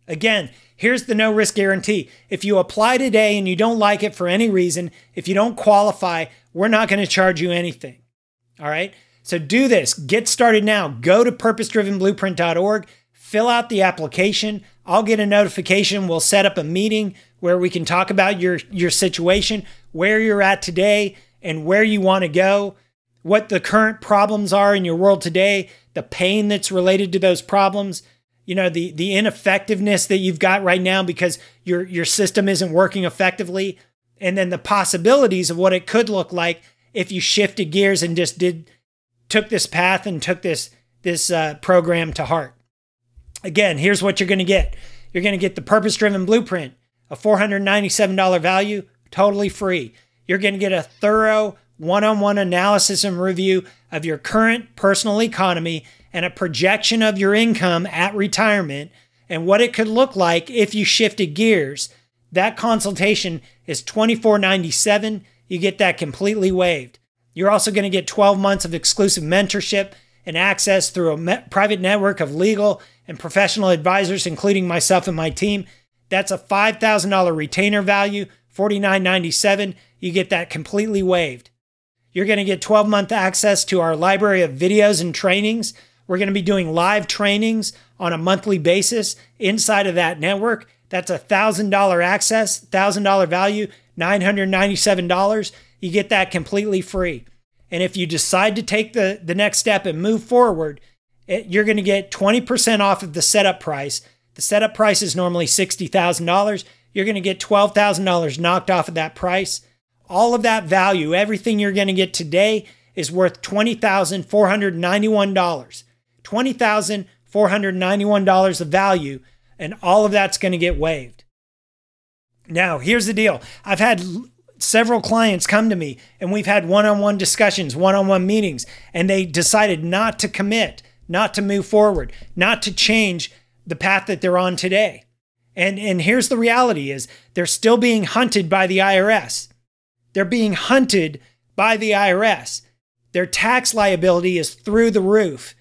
Again, here's the no risk guarantee. If you apply today and you don't like it for any reason, if you don't qualify, we're not going to charge you anything. All right? So do this. Get started now. Go to purposedrivenblueprint.org. Fill out the application. I'll get a notification. We'll set up a meeting where we can talk about your situation, where you're at today, and where you want to go, what the current problems are in your world today, the pain that's related to those problems, you know, the ineffectiveness that you've got right now because your system isn't working effectively, and then the possibilities of what it could look like if you shifted gears and just took this path and took this program to heart. Again, here's what you're going to get. You're going to get the Purpose Driven Blueprint, a $497 value, totally free. You're going to get a thorough one-on-one analysis and review of your current personal economy and a projection of your income at retirement and what it could look like if you shifted gears. That consultation is $24.97. You get that completely waived. You're also going to get 12 months of exclusive mentorship and access through a private network of legal and professional advisors, including myself and my team. That's a $5,000 retainer value, $49.97. You get that completely waived. You're going to get 12-month access to our library of videos and trainings. We're going to be doing live trainings on a monthly basis inside of that network. That's a $1,000 access, $1,000 value, $997. You get that completely free. And if you decide to take the next step and move forward, you're going to get 20% off of the setup price. The setup price is normally $60,000. You're going to get $12,000 knocked off of that price. All of that value, everything you're going to get today is worth $20,491. $20,491 of value, and all of that's going to get waived. Now, here's the deal. I've had several clients come to me, and we've had one-on-one discussions, one-on-one meetings, and they decided not to commit, not to move forward, not to change the path that they're on today. And here's the reality is they're still being hunted by the IRS. They're being hunted by the IRS. Their tax liability is through the roof.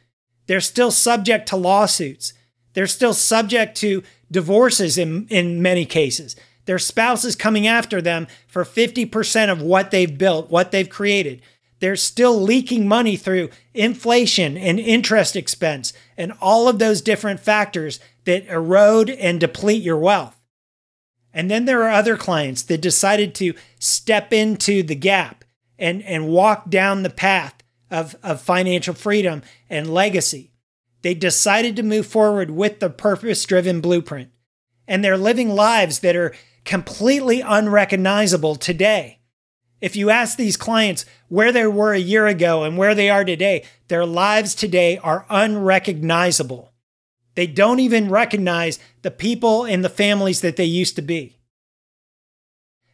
They're still subject to lawsuits. They're still subject to divorces in many cases. Their spouse is coming after them for 50% of what they've built, what they've created. They're still leaking money through inflation and interest expense and all of those different factors that erode and deplete your wealth. And then there are other clients that decided to step into the gap and walk down the path of financial freedom and legacy. They decided to move forward with the purpose-driven blueprint. And they're living lives that are completely unrecognizable today. If you ask these clients where they were a year ago and where they are today, their lives today are unrecognizable. They don't even recognize the people and the families that they used to be.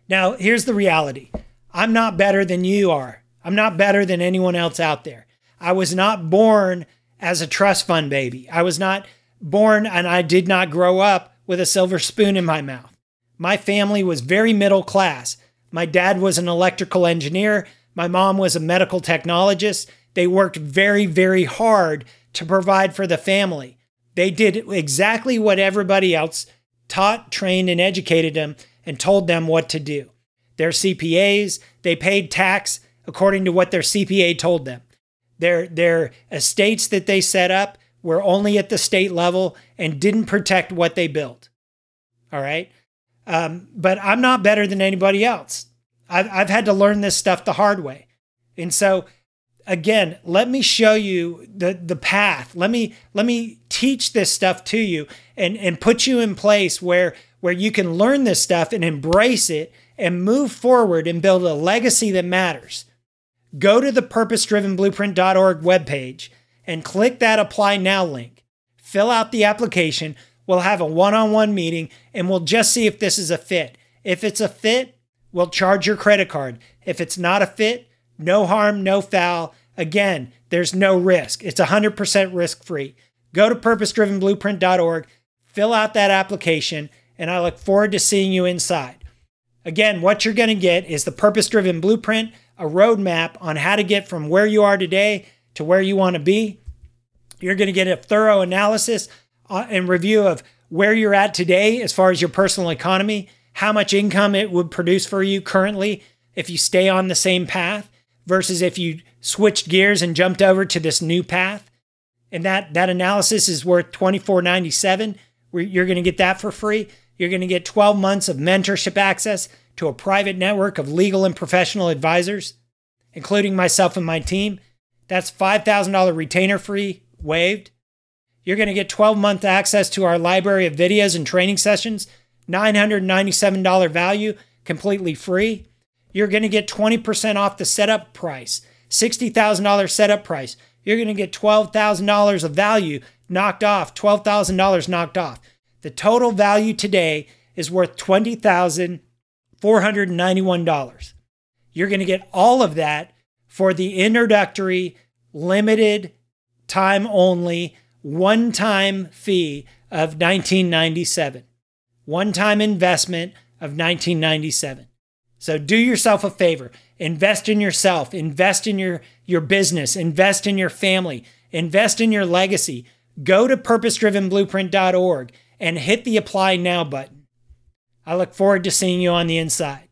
Now, here's the reality. I'm not better than you are. I'm not better than anyone else out there. I was not born as a trust fund baby. I was not born and I did not grow up with a silver spoon in my mouth. My family was very middle class. My dad was an electrical engineer. My mom was a medical technologist. They worked very, very hard to provide for the family. They did exactly what everybody else taught, trained, and educated them and told them what to do. They're CPAs. They paid tax according to what their CPA told them. Their estates that they set up were only at the state level and didn't protect what they built. All right. But I'm not better than anybody else. I've had to learn this stuff the hard way. And so, again, let me show you the path. Let me teach this stuff to you and put you in place where you can learn this stuff and embrace it and move forward and build a legacy that matters. Go to the purposedrivenblueprint.org webpage and click that Apply Now link. Fill out the application. We'll have a one-on-one meeting and we'll just see if this is a fit. If it's a fit, we'll charge your credit card. If it's not a fit, no harm, no foul. Again, there's no risk. It's 100% risk-free. Go to purposedrivenblueprint.org, fill out that application, and I look forward to seeing you inside. Again, what you're going to get is the Purpose Driven Blueprint, a roadmap on how to get from where you are today to where you want to be. You're going to get a thorough analysis and review of where you're at today as far as your personal economy, how much income it would produce for you currently if you stay on the same path versus if you switched gears and jumped over to this new path. And that analysis is worth $24.97. You're going to get that for free. You're going to get 12 months of mentorship access to a private network of legal and professional advisors, including myself and my team. That's $5,000 retainer fee waived. You're going to get 12-month access to our library of videos and training sessions, $997 value, completely free. You're going to get 20% off the setup price, $60,000 setup price. You're going to get $12,000 of value knocked off, $12,000 knocked off. The total value today is worth $20,491. You're going to get all of that for the introductory, limited time only, one-time fee of $19.97. One-time investment of $19.97. So do yourself a favor. Invest in yourself. Invest in your business. Invest in your family. Invest in your legacy. Go to purposedrivenblueprint.org and hit the Apply Now button. I look forward to seeing you on the inside.